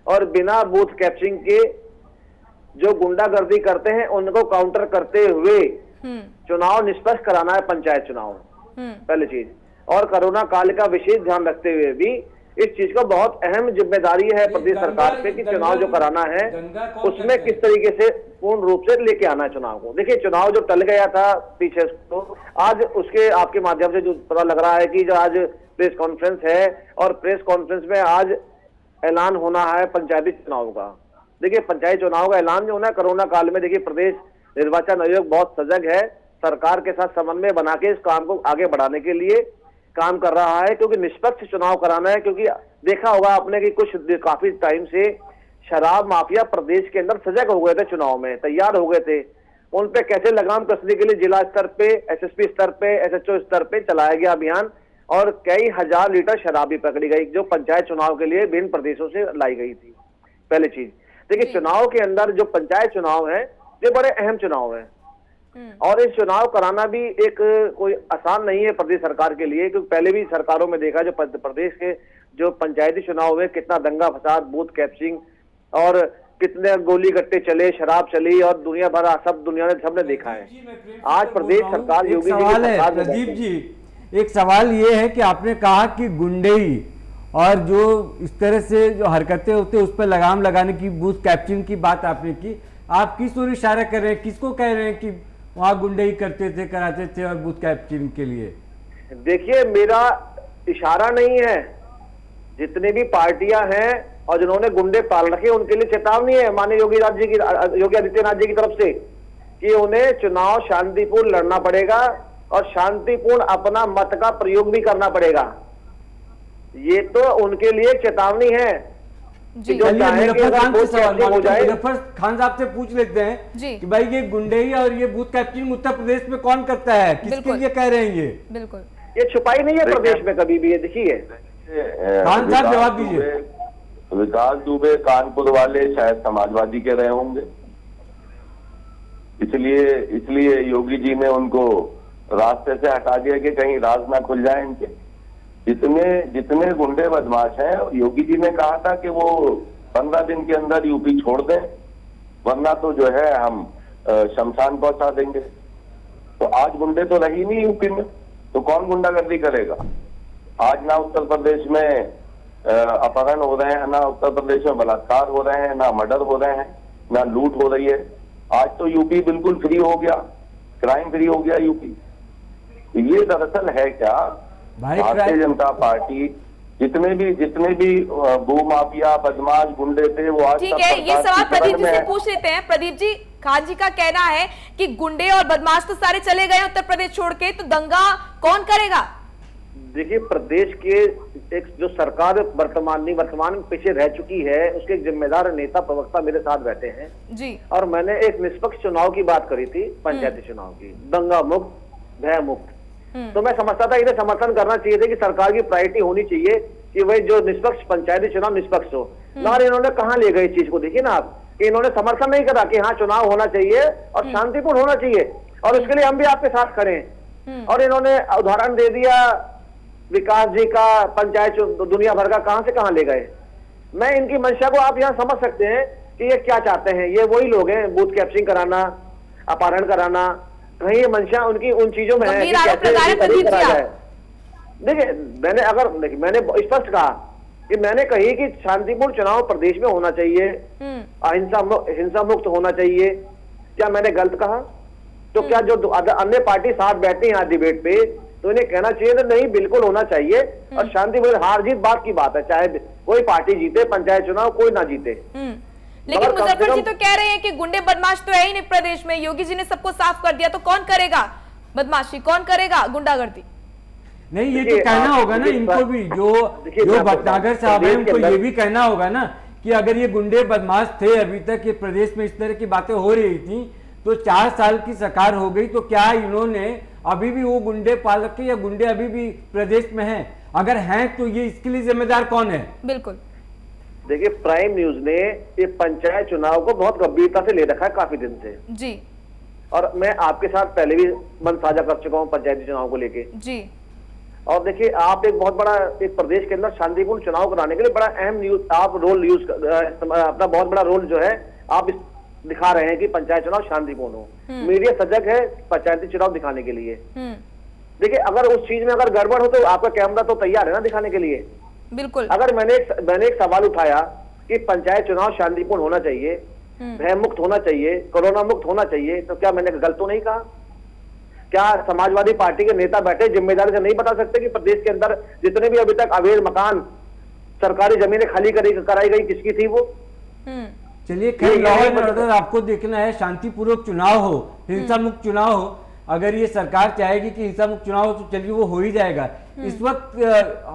और बिना बूथ कैप्चरिंग के जो गुंडागर्दी करते हैं उनको काउंटर करते हुए चुनाव निष्पक्ष कराना है, पंचायत चुनाव पहली चीज। और कोरोना काल का विशेष ध्यान रखते हुए भी इस चीज का बहुत अहम जिम्मेदारी है प्रदेश सरकार पे कि चुनाव जो कराना है उसमें किस तरीके से पूर्ण रूप से लेके आना है चुनाव को। देखिए, चुनाव जो टल गया था पीछे, तो आज उसके आपके माध्यम से जो पता लग रहा है कि जो आज प्रेस कॉन्फ्रेंस है और प्रेस कॉन्फ्रेंस में आज ऐलान होना है पंचायती चुनाव का। देखिए, पंचायत चुनाव का ऐलान जो होना है कोरोना काल में, देखिए प्रदेश निर्वाचन आयोग बहुत सजग है, सरकार के साथ समन्वय बना के इस काम को आगे बढ़ाने के लिए काम कर रहा है, क्योंकि निष्पक्ष चुनाव कराना है। क्योंकि देखा होगा आपने कि काफी टाइम से शराब माफिया प्रदेश के अंदर सजग हो गए थे, चुनाव में तैयार हो गए थे। उन पे कैसे लगाम कसने के लिए जिला स्तर पे, एसएसपी स्तर पे, एसएचओ स्तर पे चलाया गया अभियान और कई हजार लीटर शराब भी पकड़ी गई, जो पंचायत चुनाव के लिए विभिन्न प्रदेशों से लाई गई थी। पहली चीज, देखिए चुनाव के अंदर जो पंचायत चुनाव है ये बड़े अहम चुनाव है और इस चुनाव कराना भी एक कोई आसान नहीं है प्रदेश सरकार के लिए, क्योंकि पहले भी सरकारों में देखा जो प्रदेश के जो पंचायती चुनाव हुए, कितना दंगा फसाद, बूथ कैप्चरिंग और कितने गोली गट्टे चले, शराब चली और दुनिया भर सब दुनिया ने सबने देखा है। आज प्रदेश सरकार योगी प्रदीप जी, एक सवाल ये है कि आपने कहा कि गुंडेई और जो इस तरह से जो हरकतें होती है उस पर लगाम लगाने की, बूथ कैप्चरिंग की बात आपने की, आप किस ओर इशारा कर रहे हैं, किसको कह रहे हैं कि वहाँ गुंडे करते थे, कराते थे और बूथ कैप्चरिंग के लिए। देखिए, मेरा इशारा नहीं है, जितने भी पार्टियां हैं और जिन्होंने गुंडे पाल रखे उनके लिए चेतावनी है माननीय योगी आदित्यनाथ जी की तरफ से कि उन्हें चुनाव शांतिपूर्ण लड़ना पड़ेगा और शांतिपूर्ण अपना मत का प्रयोग भी करना पड़ेगा। ये तो उनके लिए चाहनी है। जी जो चाहे कि अगर वोट कैप्चरिंग हो जाए। मुजफ्फर खान साहब से पूछ लेते हैं जी कि भाई ये गुंडई और ये बूथ कैप्चरिंग उत्तर प्रदेश में कौन करता है, किसके बिल्कुल। लिए कह रहे हैं ये? बिल्कुल, ये छुपाई नहीं है प्रदेश में कभी भी, ये देखिए। खान साहब जवाब दीजिए। विकास दुबे कानपुर वाले शायद समाजवादी के रहे होंगे, इसलिए योगी जी ने उनको रास्ते से हटा दिया कि कहीं राज ना खुल जाए इनके। जितने गुंडे बदमाश हैं, योगी जी ने कहा था कि वो 15 दिन के अंदर यूपी छोड़ दें, वरना तो जो है हम शमशान पहुंचा देंगे। तो आज गुंडे तो रही नहीं यूपी में, तो कौन गुंडागर्दी करेगा? आज ना उत्तर प्रदेश में अपहरण हो रहे हैं, ना उत्तर प्रदेश में बलात्कार हो रहे हैं, ना मर्डर हो रहे हैं, ना लूट हो रही है। आज तो यूपी बिल्कुल फ्री हो गया, क्राइम फ्री हो गया यूपी। ये दरअसल है क्या, भारतीय जनता पार्टी जितने भी भूमाफिया बदमाश गुंडे थे वो आज ठीक है। ये सवाल प्रदीप जी से पूछ लेते हैं। प्रदीप जी, खान जी का कहना है कि गुंडे और बदमाश तो सारे चले गए उत्तर प्रदेश छोड़ के, तो दंगा कौन करेगा? देखिए, प्रदेश के एक जो सरकार वर्तमान में पीछे रह चुकी है, उसके एक जिम्मेदार नेता प्रवक्ता मेरे साथ बैठे हैं जी, और मैंने एक निष्पक्ष चुनाव की बात करी थी, पंचायती चुनाव की, दंगा मुक्त, भय मुक्त। तो मैं समझता था इन्हें समर्थन करना चाहिए था कि सरकार की प्रायोरिटी होनी चाहिए कि वही जो निष्पक्ष पंचायती चुनाव निष्पक्ष हो। और इन्होंने कहां ले गए इस चीज को? देखिए ना आप, कि इन्होंने समर्थन नहीं करा कि हाँ चुनाव होना चाहिए और शांतिपूर्ण होना चाहिए और उसके लिए हम भी आपके साथ खड़े हैं। और इन्होंने उदाहरण दे दिया विकास जी का, पंचायत दुनिया भर का, कहां से कहां ले गए। मैं इनकी मंशा को आप यहाँ समझ सकते हैं कि ये क्या चाहते हैं। ये वही लोग हैं, बूथ कैप्चरिंग कराना, अपहरण कराना, कहीं ये मंशा उनकी उन चीजों में है कि कैसे करा जाए। देखिए, मैंने स्पष्ट कहा कि मैंने कही कि शांतिपूर्ण चुनाव प्रदेश में होना चाहिए, हिंसा मुक्त होना चाहिए। क्या मैंने गलत कहा? तो क्या जो अन्य पार्टी साथ बैठती है यहाँ डिबेट पे, तो इन्हें कहना चाहिए ना, नहीं बिल्कुल होना चाहिए और शांतिपूर्ण, हार जीत बात की बात है, चाहे कोई पार्टी जीते पंचायत चुनाव, कोई ना जीते। लेकिन मुजफ्फर जी तो कह रहे हैं कि गुंडे बदमाश तो है ही नहीं प्रदेश में, योगी जी ने सबको साफ कर दिया, तो कौन करेगा बदमाशी, कौन करेगा गुंडागर्दी? नहीं, ये तो कहना होगा ना इनको भी, जो भटनागर साहब है उनको ये भी कहना होगा ना कि अगर ये गुंडे बदमाश थे, अभी तक ये प्रदेश में इस तरह की बातें हो रही थी, तो 4 साल की सरकार हो गई, तो क्या इन्होंने अभी भी वो गुंडे पाल रखे या गुंडे अभी भी प्रदेश में हैं? अगर हैं तो ये इसके लिए जिम्मेदार कौन है? बिल्कुल, देखिए, प्राइम न्यूज ने ये पंचायत चुनाव को बहुत गंभीरता से ले रखा है काफी दिन से जी, और मैं आपके साथ पहले भी मन साझा कर चुका हूं पंचायती चुनाव को लेके जी। और देखिए, आप एक बहुत बड़ा एक प्रदेश के अंदर शांतिपूर्ण चुनाव कराने के लिए बड़ा अहम अपना बहुत बड़ा रोल जो है आप दिखा रहे हैं कि पंचायत चुनाव शांतिपूर्ण हो। मीडिया सजग है पंचायती चुनाव दिखाने के लिए। देखिए, अगर उस चीज में अगर गड़बड़ हो तो आपका कैमरा तो तैयार है ना दिखाने के लिए। बिल्कुल। अगर मैंने एक सवाल उठाया कि पंचायत चुनाव शांतिपूर्ण होना चाहिए, भय मुक्त होना चाहिए, कोरोना मुक्त होना चाहिए, तो क्या मैंने गलत तो नहीं कहा? क्या समाजवादी पार्टी के नेता बैठे जिम्मेदारी से नहीं बता सकते कि प्रदेश के अंदर जितने भी अभी तक अवैध मकान, सरकारी जमीनें खाली कराई गई, किसकी थी वो? चलिए, खैर लॉ एंड ऑर्डर आपको देखना है, शांतिपूर्वक चुनाव हो, हिंसा मुक्त चुनाव हो। अगर ये सरकार चाहेगी कि हिंसा मुक्त चुनाव हो तो चलिए वो हो ही जाएगा। इस वक्त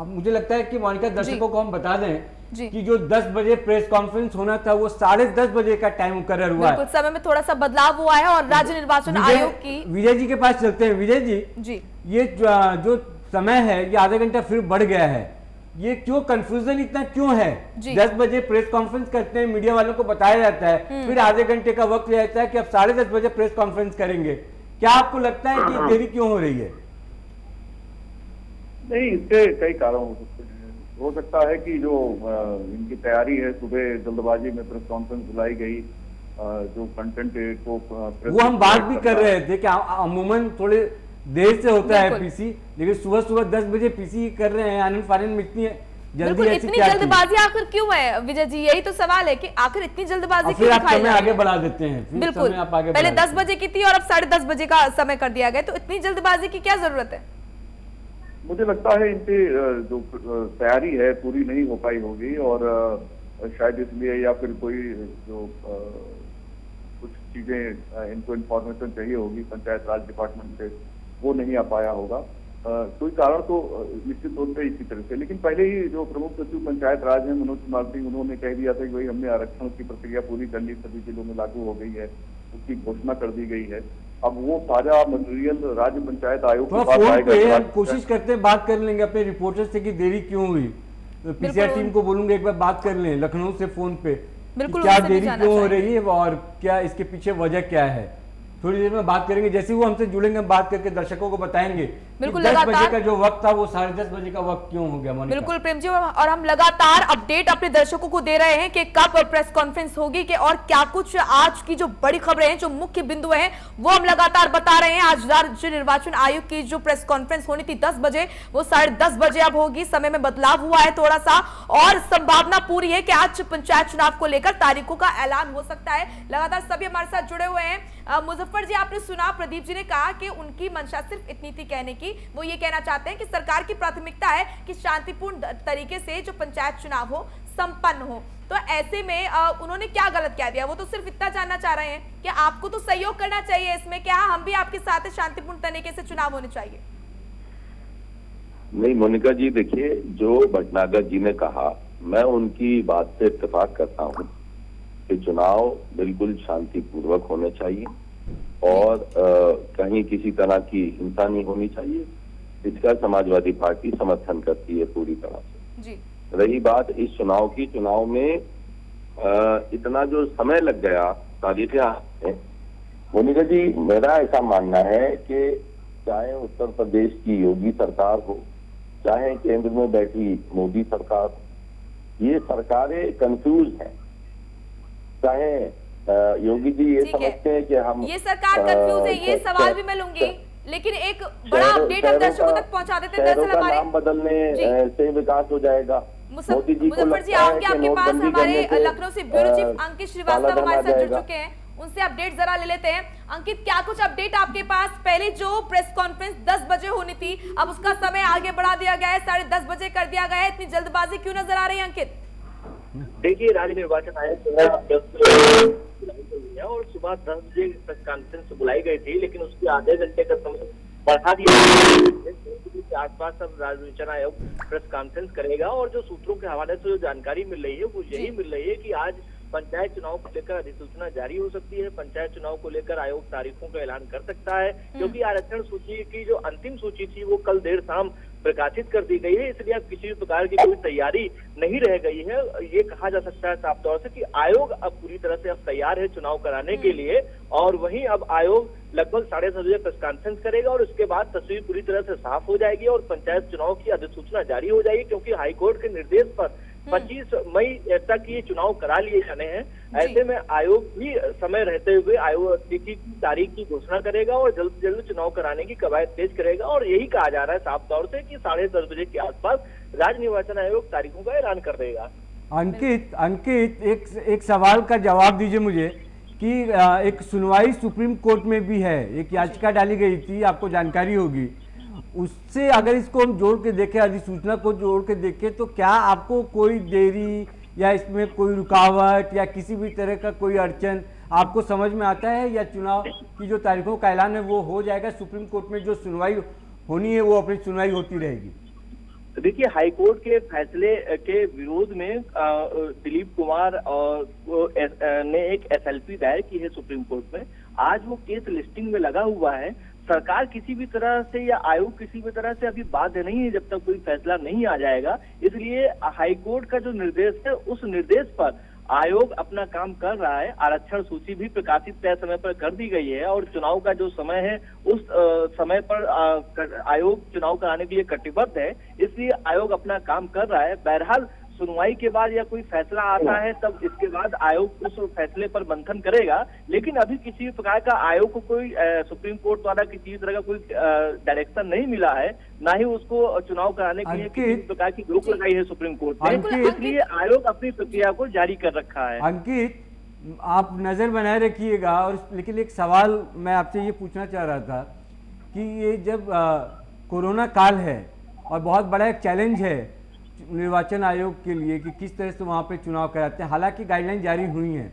मुझे लगता है कि मोनिका, दर्शकों को हम बता दें कि जो 10 बजे प्रेस कॉन्फ्रेंस होना था वो 10:30 बजे का टाइम मुकर्रर हुआ है। समय में थोड़ा सा बदलाव हुआ है और राज्य निर्वाचन आयोग की विजय जी के पास चलते हैं। विजय जी, ये जो समय है ये आधा घंटा फिर बढ़ गया है, ये क्यों, कंफ्यूजन इतना क्यों है? 10 बजे प्रेस कॉन्फ्रेंस करते हैं, मीडिया वालों को बताया जाता है, फिर आधे घंटे का वक्त रहता है कि अब 10:30 बजे प्रेस कॉन्फ्रेंस करेंगे। क्या आपको लगता है कि देरी क्यों हो रही है? नहीं, इसके कई कारण हो सकता है कि जो इनकी तैयारी है, सुबह जल्दबाजी में प्रेस कॉन्फ्रेंस बुलाई गई, जो कंटेंट को वो हम बात भी कर रहे थे कि अमूमन थोड़े देर से होता है पीसी, लेकिन सुबह 10 बजे पीसी कर रहे हैं, आनंद फानंद में इतनी बिल्कुल, ऐसी इतनी क्या चीज? जल्दबाजी आखिर क्यों है विजय जी? यही तो सवाल है कि आखिर इतनी जल्दबाजी और क्यों फिर आप दिखाई समय जा रही आगे है? बढ़ा देते हैं, फिर बिल्कुल, समय आप आगे पहले बढ़ा 10 देते हैं। बजे की थी और अब 10:30 बजे का समय कर दिया गया, तो इतनी जल्दबाजी की क्या जरूरत है? मुझे लगता है इनकी जो तैयारी है पूरी नहीं हो पाई होगी और शायद इसलिए या फिर कोई जो कुछ चीजें इनको इन्फॉर्मेशन चाहिए होगी पंचायत राज डिपार्टमेंट से, वो नहीं आ पाया होगा। कोई कारण तो निश्चित तौर पर इसी तरह से, लेकिन पहले ही जो प्रमुख सचिव पंचायत राज हैं मनोज कुमार सिंह, उन्होंने कह दिया था कि भाई हमने आरक्षण की प्रक्रिया पूरी कर ली, सभी जिलों में लागू हो गई है, उसकी घोषणा कर दी गई है। अब वो सारा मटेरियल राज्य पंचायत आयोग के थोड़ा पास फोन आएगा। पे हम कोशिश करते हैं, बात कर लेंगे अपने रिपोर्टर से कि देरी क्यों हुई। तो पीसीआर टीम को बोलूंगा एक बार बात कर लें लखनऊ से फोन पे, बिल्कुल, क्या उनसे भी देरी जानना क्यों हो चाहेंगे। रही है और क्या इसके पीछे वजह क्या है। थोड़ी देर में बात करेंगे, जैसे वो हमसे जुड़ेंगे हम बात करके दर्शकों को बताएंगे कि बिल्कुल, 10 बजे लगातार का जो वक्त था वो 10:30 बजे का वक्त क्यों हो गया। मोनिका, बिल्कुल प्रेम जी, और हम लगातार अपडेट अपने दर्शकों को दे रहे हैं कि कब प्रेस कॉन्फ्रेंस होगी कि और क्या कुछ आज की जो बड़ी खबरें हैं, जो मुख्य बिंदु हैं, वो हम लगातार बता रहे हैं। आज राज्य निर्वाचन आयोग की जो प्रेस कॉन्फ्रेंस होनी थी 10 बजे, वो 10:30 बजे अब होगी। समय में बदलाव हुआ है थोड़ा सा और संभावना पूरी है कि आज पंचायत चुनाव को लेकर तारीखों का ऐलान हो सकता है। लगातार सभी हमारे साथ जुड़े हुए हैं। मुजफ्फर जी, आपने सुना प्रदीप जी ने कहा कि उनकी मंशा सिर्फ इतनी थी कहने की, वो ये कहना चाहते हैं कि सरकार की प्राथमिकता है कि शांतिपूर्ण तरीके से जो पंचायत चुनाव हो संपन्न हो। तो ऐसे में उन्होंने क्या गलत कह दिया? वो तो सिर्फ इतना जानना चाह रहे हैं कि आपको तो सहयोग करना चाहिए इसमें, क्या हम भी आपके साथ शांतिपूर्ण तरीके से चुनाव होने चाहिए? नहीं मोनिका जी, देखिए जो भटनागर जी ने कहा, मैं उनकी बात से इत्तेफाक करता हूँ कि चुनाव बिल्कुल शांतिपूर्वक होने चाहिए और कहीं किसी तरह की हिंसा नहीं होनी चाहिए। इसका समाजवादी पार्टी समर्थन करती है पूरी तरह से जी। रही बात इस चुनाव की, चुनाव में इतना जो समय लग गया तारीखें, मोनिका जी मेरा ऐसा मानना है कि चाहे उत्तर प्रदेश की योगी सरकार हो, चाहे केंद्र में बैठी मोदी सरकार, ये सरकारें कंफ्यूज हैं। चाहे योगी जी ये समझते हैं कि हम ये सरकार कंफ्यूज है, ये सवाल भी मैं लूंगी, लेकिन एक बड़ा अपडेट हम दर्शकों तक पहुंचा देते हैं। दरअसल हमारे नाम बदलने से विकास हो जाएगा। मोदी जी को मुजफ्फर जी आऊंगी आपके पास। हमारे लखनऊ से ब्यूरो चीफ अंकित श्रीवास्तव हमारे साथ जुड़ चुके हैं, उनसे अपडेट जरा ले लेते हैं। अंकित, क्या कुछ अपडेट आपके पास? पहले जो प्रेस कॉन्फ्रेंस 10 बजे होनी थी, अब उसका समय आगे बढ़ा दिया गया है, 10:30 बजे कर दिया गया है। इतनी जल्दबाजी क्यों नजर आ रही है अंकित? देखिए, राज्य निर्वाचन आयोग और सुबह 10 बजे प्रेस कॉन्फ्रेंस बुलाई गई थी, लेकिन उसके आधे घंटे का समय बढ़ा दिया के आसपास अब राज्य निर्वाचन आयोग प्रेस कॉन्फ्रेंस करेगा। और जो सूत्रों के हवाले से जो जानकारी मिल रही है वो यही मिल रही है कि आज पंचायत चुनाव को लेकर अधिसूचना जारी हो सकती है। पंचायत चुनाव को लेकर आयोग तारीखों का ऐलान कर सकता है, क्योंकि आरक्षण सूची की जो अंतिम सूची थी वो कल देर शाम प्रकाशित कर दी गई है। इसलिए अब किसी भी प्रकार की कोई तैयारी नहीं रह गई है। ये कहा जा सकता है साफ तौर से कि आयोग अब पूरी तरह से अब तैयार है चुनाव कराने के लिए। और वहीं अब आयोग लगभग 10:30 बजे प्रेस कॉन्फ्रेंस करेगा और उसके बाद तस्वीर पूरी तरह से साफ हो जाएगी और पंचायत चुनाव की अधिसूचना जारी हो जाएगी, क्योंकि हाईकोर्ट के निर्देश पर 25 मई तक ये चुनाव करा लिए जाने हैं। ऐसे में आयोग भी समय रहते हुए आयोग तिथि की तारीख की घोषणा करेगा और जल्द से जल्द चुनाव कराने की कवायद तेज करेगा। और यही कहा जा रहा है साफ तौर से कि 10:30 बजे के आसपास राज्य निर्वाचन आयोग तारीखों का ऐलान कर देगा। अंकित एक सवाल का जवाब दीजिए मुझे कि एक सुनवाई सुप्रीम कोर्ट में भी है, एक याचिका डाली गई थी, आपको जानकारी होगी। उससे अगर इसको हम जोड़ के देखें, अधिसूचना को जोड़ के देखें, तो क्या आपको कोई देरी या इसमें कोई रुकावट या किसी भी तरह का कोई अड़चन आपको समझ में आता है, या चुनाव की जो तारीखों का ऐलान है वो हो जाएगा, सुप्रीम कोर्ट में जो सुनवाई होनी है वो अपनी सुनवाई होती रहेगी? देखिए, हाईकोर्ट के फैसले के विरोध में दिलीप कुमार ने एक SLP दायर की है सुप्रीम कोर्ट में। आज वो केस लिस्टिंग में लगा हुआ है। सरकार किसी भी तरह से या आयोग किसी भी तरह से अभी बाध्य नहीं है जब तक कोई फैसला नहीं आ जाएगा। इसलिए हाईकोर्ट का जो निर्देश है उस निर्देश पर आयोग अपना काम कर रहा है। आरक्षण सूची भी प्रकाशित तय समय पर कर दी गई है और चुनाव का जो समय है उस समय पर आयोग चुनाव कराने के लिए कटिबद्ध है। इसलिए आयोग अपना काम कर रहा है। बहरहाल सुनवाई के बाद या कोई फैसला आता है तब इसके बाद आयोग उस फैसले पर मंथन करेगा। लेकिन अभी किसी भी प्रकार का आयोग को कोई सुप्रीम कोर्ट द्वारा किसी भी तरह का कोई डायरेक्शन नहीं मिला है, ना ही उसको चुनाव कराने के लिए किसी भी प्रकार की रोक लगाई है सुप्रीम कोर्ट ने, इसलिए आयोग अपनी प्रक्रिया को जारी कर रखा है। अंकित, आप नजर बनाए रखिएगा। और लेकिन एक सवाल मैं आपसे ये पूछना चाह रहा था कि ये जब कोरोना काल है और बहुत बड़ा एक चैलेंज है निर्वाचन आयोग के लिए कि किस तरह से वहाँ पे चुनाव कराते हैं, हालांकि गाइडलाइन जारी हुई हैं,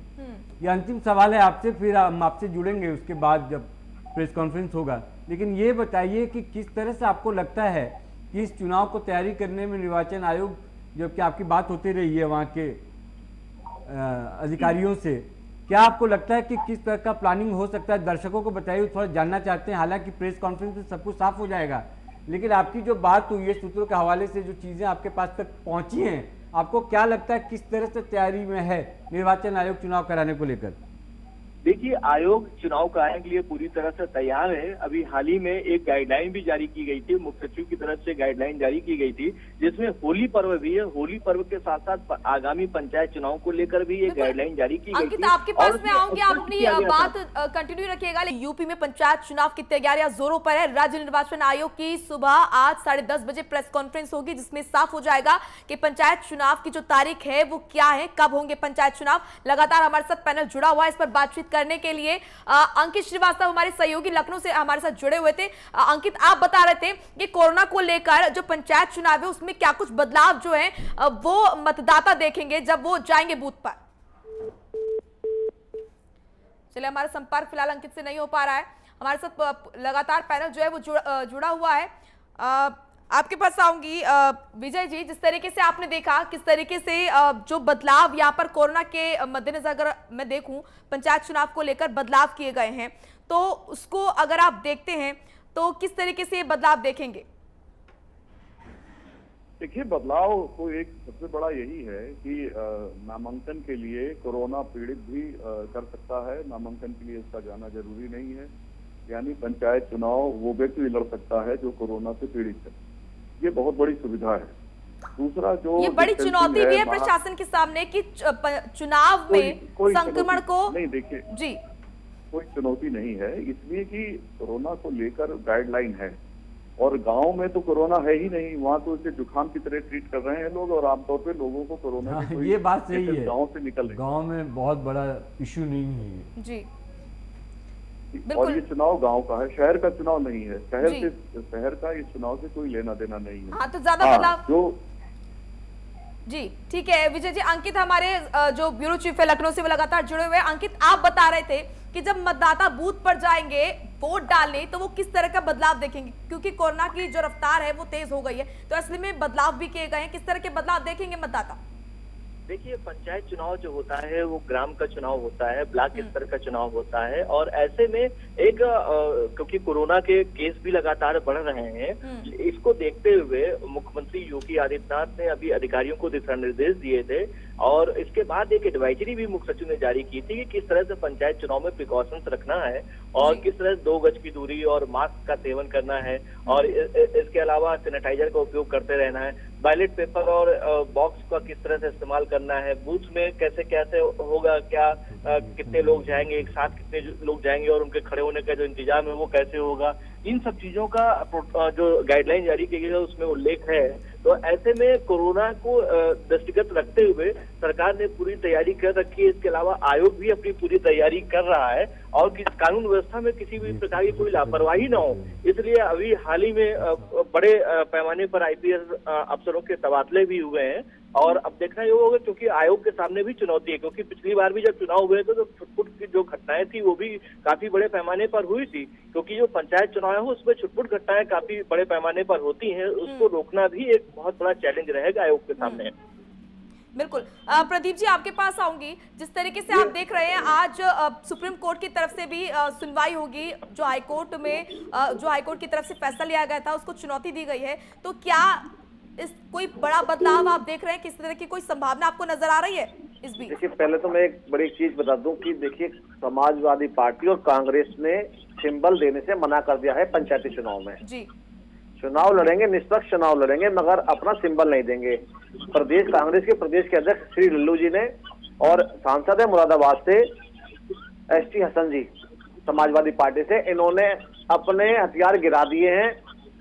ये अंतिम सवाल है आपसे, फिर हम आपसे जुड़ेंगे उसके बाद जब प्रेस कॉन्फ्रेंस होगा। लेकिन ये बताइए कि किस तरह से आपको लगता है कि इस चुनाव को तैयारी करने में निर्वाचन आयोग, जबकि आपकी बात होती रही है वहाँ के अधिकारियों से, क्या आपको लगता है कि किस तरह का प्लानिंग हो सकता है? दर्शकों को बताइए, थोड़ा जानना चाहते हैं। हालांकि प्रेस कॉन्फ्रेंस में सब कुछ साफ हो जाएगा, लेकिन आपकी जो बात हुई है सूत्रों के हवाले से, जो चीज़ें आपके पास तक पहुंची हैं, आपको क्या लगता है किस तरह से तैयारी में है निर्वाचन आयोग चुनाव कराने को लेकर? देखिए, आयोग चुनाव कराने के लिए पूरी तरह से तैयार है। अभी हाल ही में एक गाइडलाइन भी जारी की गई थी, मुख्य सचिव की तरफ से गाइडलाइन जारी की गई थी, जिसमें होली पर्व भी है। होली पर्व के साथ साथ आगामी पंचायत चुनाव को लेकर भी एक गाइडलाइन जारी की गई थी। अंकित, आपके पास में आऊंगी, आप अपनी बात कंटिन्यू रखिएगा। यूपी में पंचायत चुनाव की तैयारियां जोरों पर है। राज्य निर्वाचन आयोग की सुबह आज 10:30 बजे प्रेस कॉन्फ्रेंस होगी, जिसमें साफ हो जाएगा कि पंचायत चुनाव की जो तारीख है वो क्या है, कब होंगे पंचायत चुनाव। लगातार हमारे साथ पैनल जुड़ा हुआ है इस पर बातचीत करने के लिए। अंकित श्रीवास्तव हमारे सहयोगी लखनऊ से हमारे साथ जुड़े हुए थे। अंकित, आप बता रहे थे कि कोरोना को लेकर जो पंचायत चुनाव है उसमें क्या कुछ बदलाव जो है वो मतदाता देखेंगे जब वो जाएंगे बूथ पर। चलिए, हमारा संपर्क फिलहाल अंकित से नहीं हो पा रहा है। हमारे साथ लगातार पैनल जो है वो जुड़ा हुआ है। आपके पास आऊंगी विजय जी, जिस तरीके से आपने देखा, किस तरीके से जो बदलाव यहाँ पर कोरोना के मद्देनजर अगर मैं देखूं पंचायत चुनाव को लेकर बदलाव किए गए हैं, तो उसको अगर आप देखते हैं तो किस तरीके से ये बदलाव देखेंगे? देखिए, बदलाव को एक सबसे बड़ा यही है कि नामांकन के लिए कोरोना पीड़ित भी कर सकता है, नामांकन के लिए इसका जाना जरूरी नहीं है। यानी पंचायत चुनाव वो व्यक्ति भी लड़ सकता है जो कोरोना से पीड़ित है। ये बहुत बड़ी सुविधा है। दूसरा, जो ये बड़ी चुनौती भी है प्रशासन के सामने कि चुनाव में संक्रमण को नहीं, देखिए जी, कोई चुनौती नहीं है, इसलिए कि कोरोना को लेकर गाइडलाइन है और गांव में तो कोरोना है ही नहीं, वहाँ तो इसे जुकाम की तरह ट्रीट कर रहे हैं लोग और आमतौर पे लोगों को कोरोना ये बात सही है, गाँव से निकल रही, गाँव में बहुत बड़ा इशू नहीं है जी। और ये चुनाव गांव का है, शहर का चुनाव नहीं है। शहर का इस चुनाव से कोई लेना देना नहीं है। हाँ, तो ज्यादा बदलाव जो जी ठीक है। विजय जी, अंकित हमारे जो ब्यूरो चीफ है लखनऊ से वो लगातार जुड़े हुए हैं। अंकित, आप बता रहे थे कि जब मतदाता बूथ पर जाएंगे वोट डालने तो वो किस तरह का बदलाव देखेंगे, क्योंकि कोरोना की जो रफ्तार है वो तेज हो गई है, तो असली में बदलाव भी किए गए हैं। किस तरह के बदलाव देखेंगे मतदाता? देखिए, पंचायत चुनाव जो होता है वो ग्राम का चुनाव होता है, ब्लॉक स्तर का चुनाव होता है, और ऐसे में एक क्योंकि कोरोना के केस भी लगातार बढ़ रहे हैं, इसको देखते हुए मुख्यमंत्री योगी आदित्यनाथ ने अभी अधिकारियों को दिशा निर्देश दिए थे और इसके बाद एक एडवाइजरी भी मुख्य सचिव ने जारी की थी कि किस तरह से पंचायत चुनाव में प्रिकॉशंस रखना है और किस तरह 2 गज की दूरी और मास्क का सेवन करना है और इसके अलावा सैनिटाइजर का उपयोग करते रहना है, बैलेट पेपर और बॉक्स का किस तरह से इस्तेमाल करना है, बूथ में कैसे कैसे होगा, क्या कितने लोग जाएंगे एक साथ, कितने लोग जाएंगे और उनके खड़े होने का जो इंतजाम है वो कैसे होगा, इन सब चीजों का जो गाइडलाइन जारी की गई है उसमें उल्लेख है। तो ऐसे में कोरोना को दृष्टिगत रखते हुए सरकार ने पूरी तैयारी कर रखी है। इसके अलावा आयोग भी अपनी पूरी तैयारी कर रहा है और कानून व्यवस्था में किसी भी प्रकार की कोई लापरवाही ना हो, इसलिए अभी हाल ही में बड़े पैमाने पर आईपीएस अफसरों के तबादले भी हुए हैं और अब देखना ये होगा, क्योंकि आयोग के सामने भी चुनौती है, क्योंकि पिछली बार भी जब चुनाव हुए थे तो छुटपुट की जो घटनाएं थी वो भी काफी बड़े पैमाने पर हुई थी, क्योंकि जो पंचायत चुनाव है उसमें छुटपुट घटनाएं काफी बड़े पैमाने पर होती हैं, उसको रोकना भी एक बहुत बड़ा चैलेंज रहेगा आयोग के सामने। बिल्कुल। प्रदीप जी, आपके पास आऊंगी। जिस तरीके से आप देख रहे हैं आज सुप्रीम कोर्ट की तरफ से भी सुनवाई होगी, जो हाईकोर्ट में जो हाईकोर्ट की तरफ से फैसला लिया गया था उसको चुनौती दी गई है, तो क्या इस कोई बड़ा बदलाव आप देख रहे हैं, किस तरह की कोई संभावना आपको नजर आ रही है इस बीच? देखिए, पहले तो मैं एक बड़ी चीज बता दूं कि देखिए, समाजवादी पार्टी और कांग्रेस ने सिंबल देने से मना कर दिया है पंचायती चुनाव में जी। चुनाव लड़ेंगे, निष्पक्ष चुनाव लड़ेंगे, मगर अपना सिंबल नहीं देंगे। प्रदेश कांग्रेस के प्रदेश के अध्यक्ष श्री लल्लू जी ने और सांसद है मुरादाबाद से एसटी हसन जी समाजवादी पार्टी से, इन्होंने अपने हथियार गिरा दिए हैं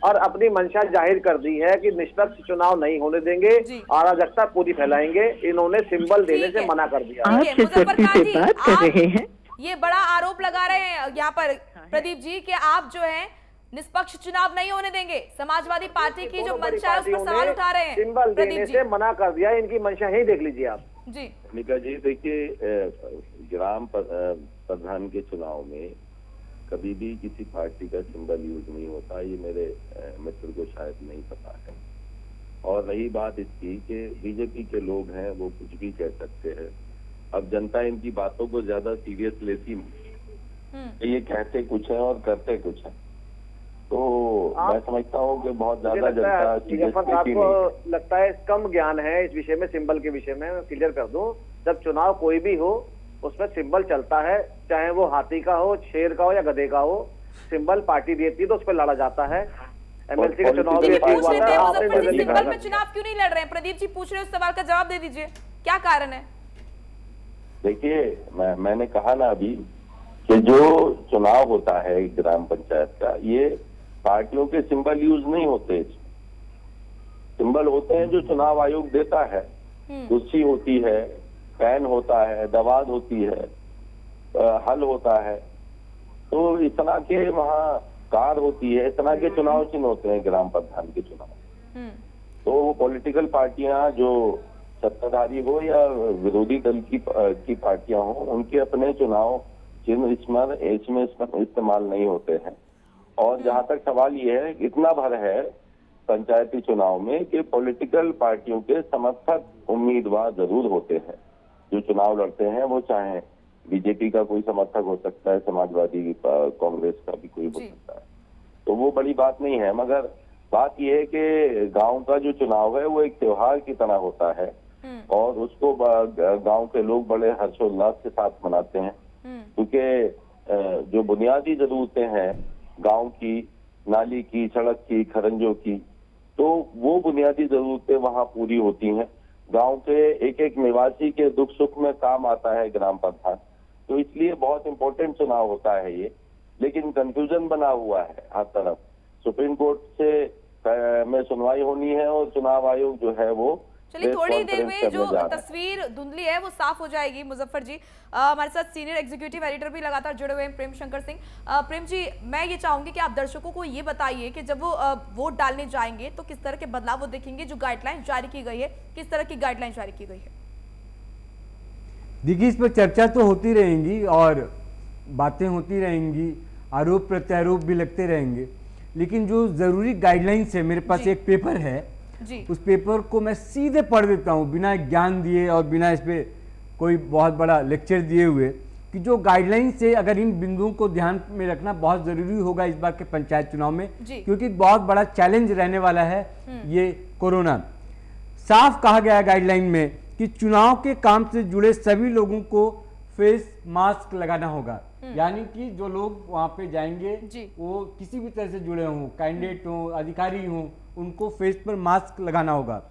और अपनी मंशा जाहिर कर दी है कि निष्पक्ष चुनाव नहीं होने देंगे, अराजकता पूरी फैलाएंगे। इन्होंने सिंबल देने से मना कर दिया। आप जिस व्यक्ति से बात कर रहे हैं, ये बड़ा आरोप लगा रहे हैं यहाँ पर प्रदीप जी कि आप जो है निष्पक्ष चुनाव नहीं होने देंगे। समाजवादी पार्टी की जो मंशा है उस पर सवाल उठा रहे हैं। सिंबल देने से मना कर दिया, इनकी मंशा ही देख लीजिए आप। जी निका जी, देखिए ग्राम प्रधान के चुनाव में कभी भी किसी पार्टी का सिंबल यूज नहीं होता, ये मेरे मित्र को शायद नहीं पता है। और रही बात इसकी कि बीजेपी के लोग हैं वो कुछ भी कह सकते हैं, अब जनता इनकी बातों को ज्यादा सीरियस लेती नहीं, ये कहते कुछ है और करते कुछ है। तो मैं समझता हूँ कि बहुत ज्यादा जनता सीरियस लेती नहीं। लगता है कम ज्ञान है इस विषय में, सिंबल के विषय में। मैं क्लियर कर दूं, जब चुनाव कोई भी हो उसमें सिंबल चलता है, चाहे वो हाथी का हो, शेर का हो या गधे का हो, सिंबल पार्टी देती है तो उस पर लड़ा जाता है। एमएलसी का चुनाव भी पूछ लेते हैं आपने मुजफ्फर जी, सिंबल पे चुनाव क्यों नहीं लड़ रहे हैं? प्रदीप जी पूछ रहे हैं, उस सवाल का जवाब दे दीजिए, क्या कारण है? देखिए मैंने कहा ना अभी कि जो चुनाव होता है ग्राम पंचायत का, ये पार्टियों के सिंबल यूज नहीं होते। सिंबल होते हैं जो चुनाव आयोग देता है, कुर्सी होती है, पैन होता है, दवाद होती है, हल होता है, तो इस तरह के वहाँ कार होती है, इस तरह के चुनाव चिन्ह होते हैं ग्राम प्रधान के चुनाव। तो वो पॉलिटिकल पार्टियां जो सत्ताधारी हो या विरोधी दल की पार्टियां हो, उनके अपने चुनाव चिन्ह इसमें इस्तेमाल नहीं होते हैं। और जहां तक सवाल ये है, इतना भर है पंचायती चुनाव में कि पॉलिटिकल पार्टियों के समर्थक उम्मीदवार जरूर होते हैं जो चुनाव लड़ते हैं। वो चाहे बीजेपी का कोई समर्थक हो सकता है, समाजवादी कांग्रेस का भी कोई हो सकता है, तो वो बड़ी बात नहीं है। मगर बात यह है कि गांव का जो चुनाव है वो एक त्योहार की तरह होता है और उसको गांव के लोग बड़े हर्षोल्लास के साथ मनाते हैं, क्योंकि जो बुनियादी जरूरतें हैं गांव की, नाली की, सड़क की, खरंजों की, तो वो बुनियादी जरूरतें वहां पूरी होती हैं। गांव के एक एक निवासी के दुख सुख में काम आता है ग्राम प्रधान, तो इसलिए बहुत इंपॉर्टेंट चुनाव होता है ये। लेकिन कंफ्यूजन बना हुआ है हर तरफ। सुप्रीम कोर्ट से में सुनवाई होनी है और चुनाव आयोग जो है वो चलिए थोड़ी देर में जो तस्वीर धुंधली है वो साफ हो जाएगी। मुजफ्फर जी हमारे साथ सीनियर एग्जीक्यूटिव एडिटर भी लगातार जुड़े हुए हैं, प्रेम शंकर सिंह। प्रेम जी, मैं ये चाहूंगी कि आप दर्शकों को ये बताइए कि जब वो वोट डालने जाएंगे तो किस तरह के बदलाव वो देखेंगे, जो गाइडलाइन जारी की गई है, किस तरह की गाइडलाइन जारी की गई है? देखिए, इस पर चर्चा तो होती रहेंगी और बातें होती रहेंगी, आरोप प्रत्यारोप भी लगते रहेंगे, लेकिन जो जरूरी गाइडलाइंस है, मेरे पास एक पेपर है जी। उस पेपर को मैं सीधे पढ़ देता हूँ बिना ज्ञान दिए और बिना इस पे कोई बहुत बड़ा लेक्चर दिए हुए, कि जो गाइडलाइंस है अगर इन बिंदुओं को ध्यान में रखना बहुत ज़रूरी होगा इस बार के पंचायत चुनाव में, क्योंकि बहुत बड़ा चैलेंज रहने वाला है ये कोरोना। साफ कहा गया है गाइडलाइन में कि चुनाव के काम से जुड़े सभी लोगों को फेस मास्क लगाना होगा, यानी कि जो लोग वहाँ पे जाएंगे वो किसी भी तरह से जुड़े हों, कैंडिडेट हों, अधिकारी हों, उनको फेस पर मास्क लगाना होगा।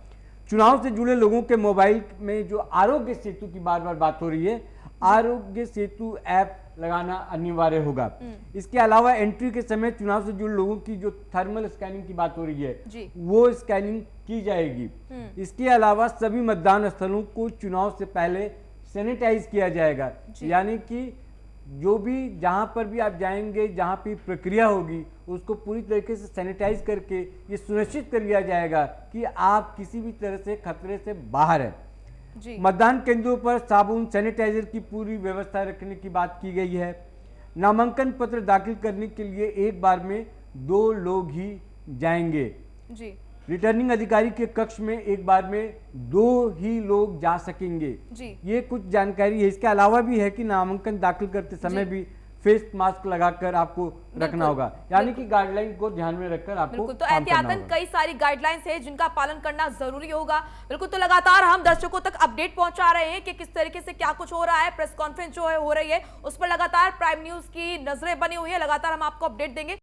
चुनाव से जुड़े लोगों के मोबाइल में जो आरोग्य सेतु की बार बार बात हो रही है, आरोग्य सेतु ऐप लगाना अनिवार्य होगा। इसके अलावा एंट्री के समय चुनाव से जुड़े लोगों की जो थर्मल स्कैनिंग की बात हो रही है वो स्कैनिंग की जाएगी। इसके अलावा सभी मतदान स्थलों को चुनाव से पहले सैनिटाइज किया जाएगा, यानी कि जो भी जहां पर भी आप जाएंगे, जहां भी प्रक्रिया होगी उसको पूरी तरीके से सैनिटाइज करके ये सुनिश्चित कर लिया जाएगा कि आप किसी भी तरह से खतरे से बाहर हैं। मतदान केंद्रों पर साबुन, सैनिटाइजर की पूरी व्यवस्था रखने की बात की गई है। नामांकन पत्र दाखिल करने के लिए एक बार में 2 लोग ही जाएंगे। रिटर्निंग अधिकारी के कक्ष में एक बार में 2 ही लोग जा सकेंगे। ये कुछ जानकारी है। इसके अलावा भी है कि नामांकन दाखिल करते समय भी फेस मास्क लगाकर आपको रखना होगा, यानी कि गाइडलाइन को ध्यान में रखकर आपको बिल्कुल। तो एहतियातन कई सारी गाइडलाइंस है जिनका पालन करना जरूरी होगा। बिल्कुल, तो लगातार हम दर्शकों तक अपडेट पहुंचा रहे हैं कि किस तरीके से क्या कुछ हो रहा है। प्रेस कॉन्फ्रेंस जो है हो रही है उस पर लगातार प्राइम न्यूज की नजरें बनी हुई है, लगातार हम आपको अपडेट देंगे।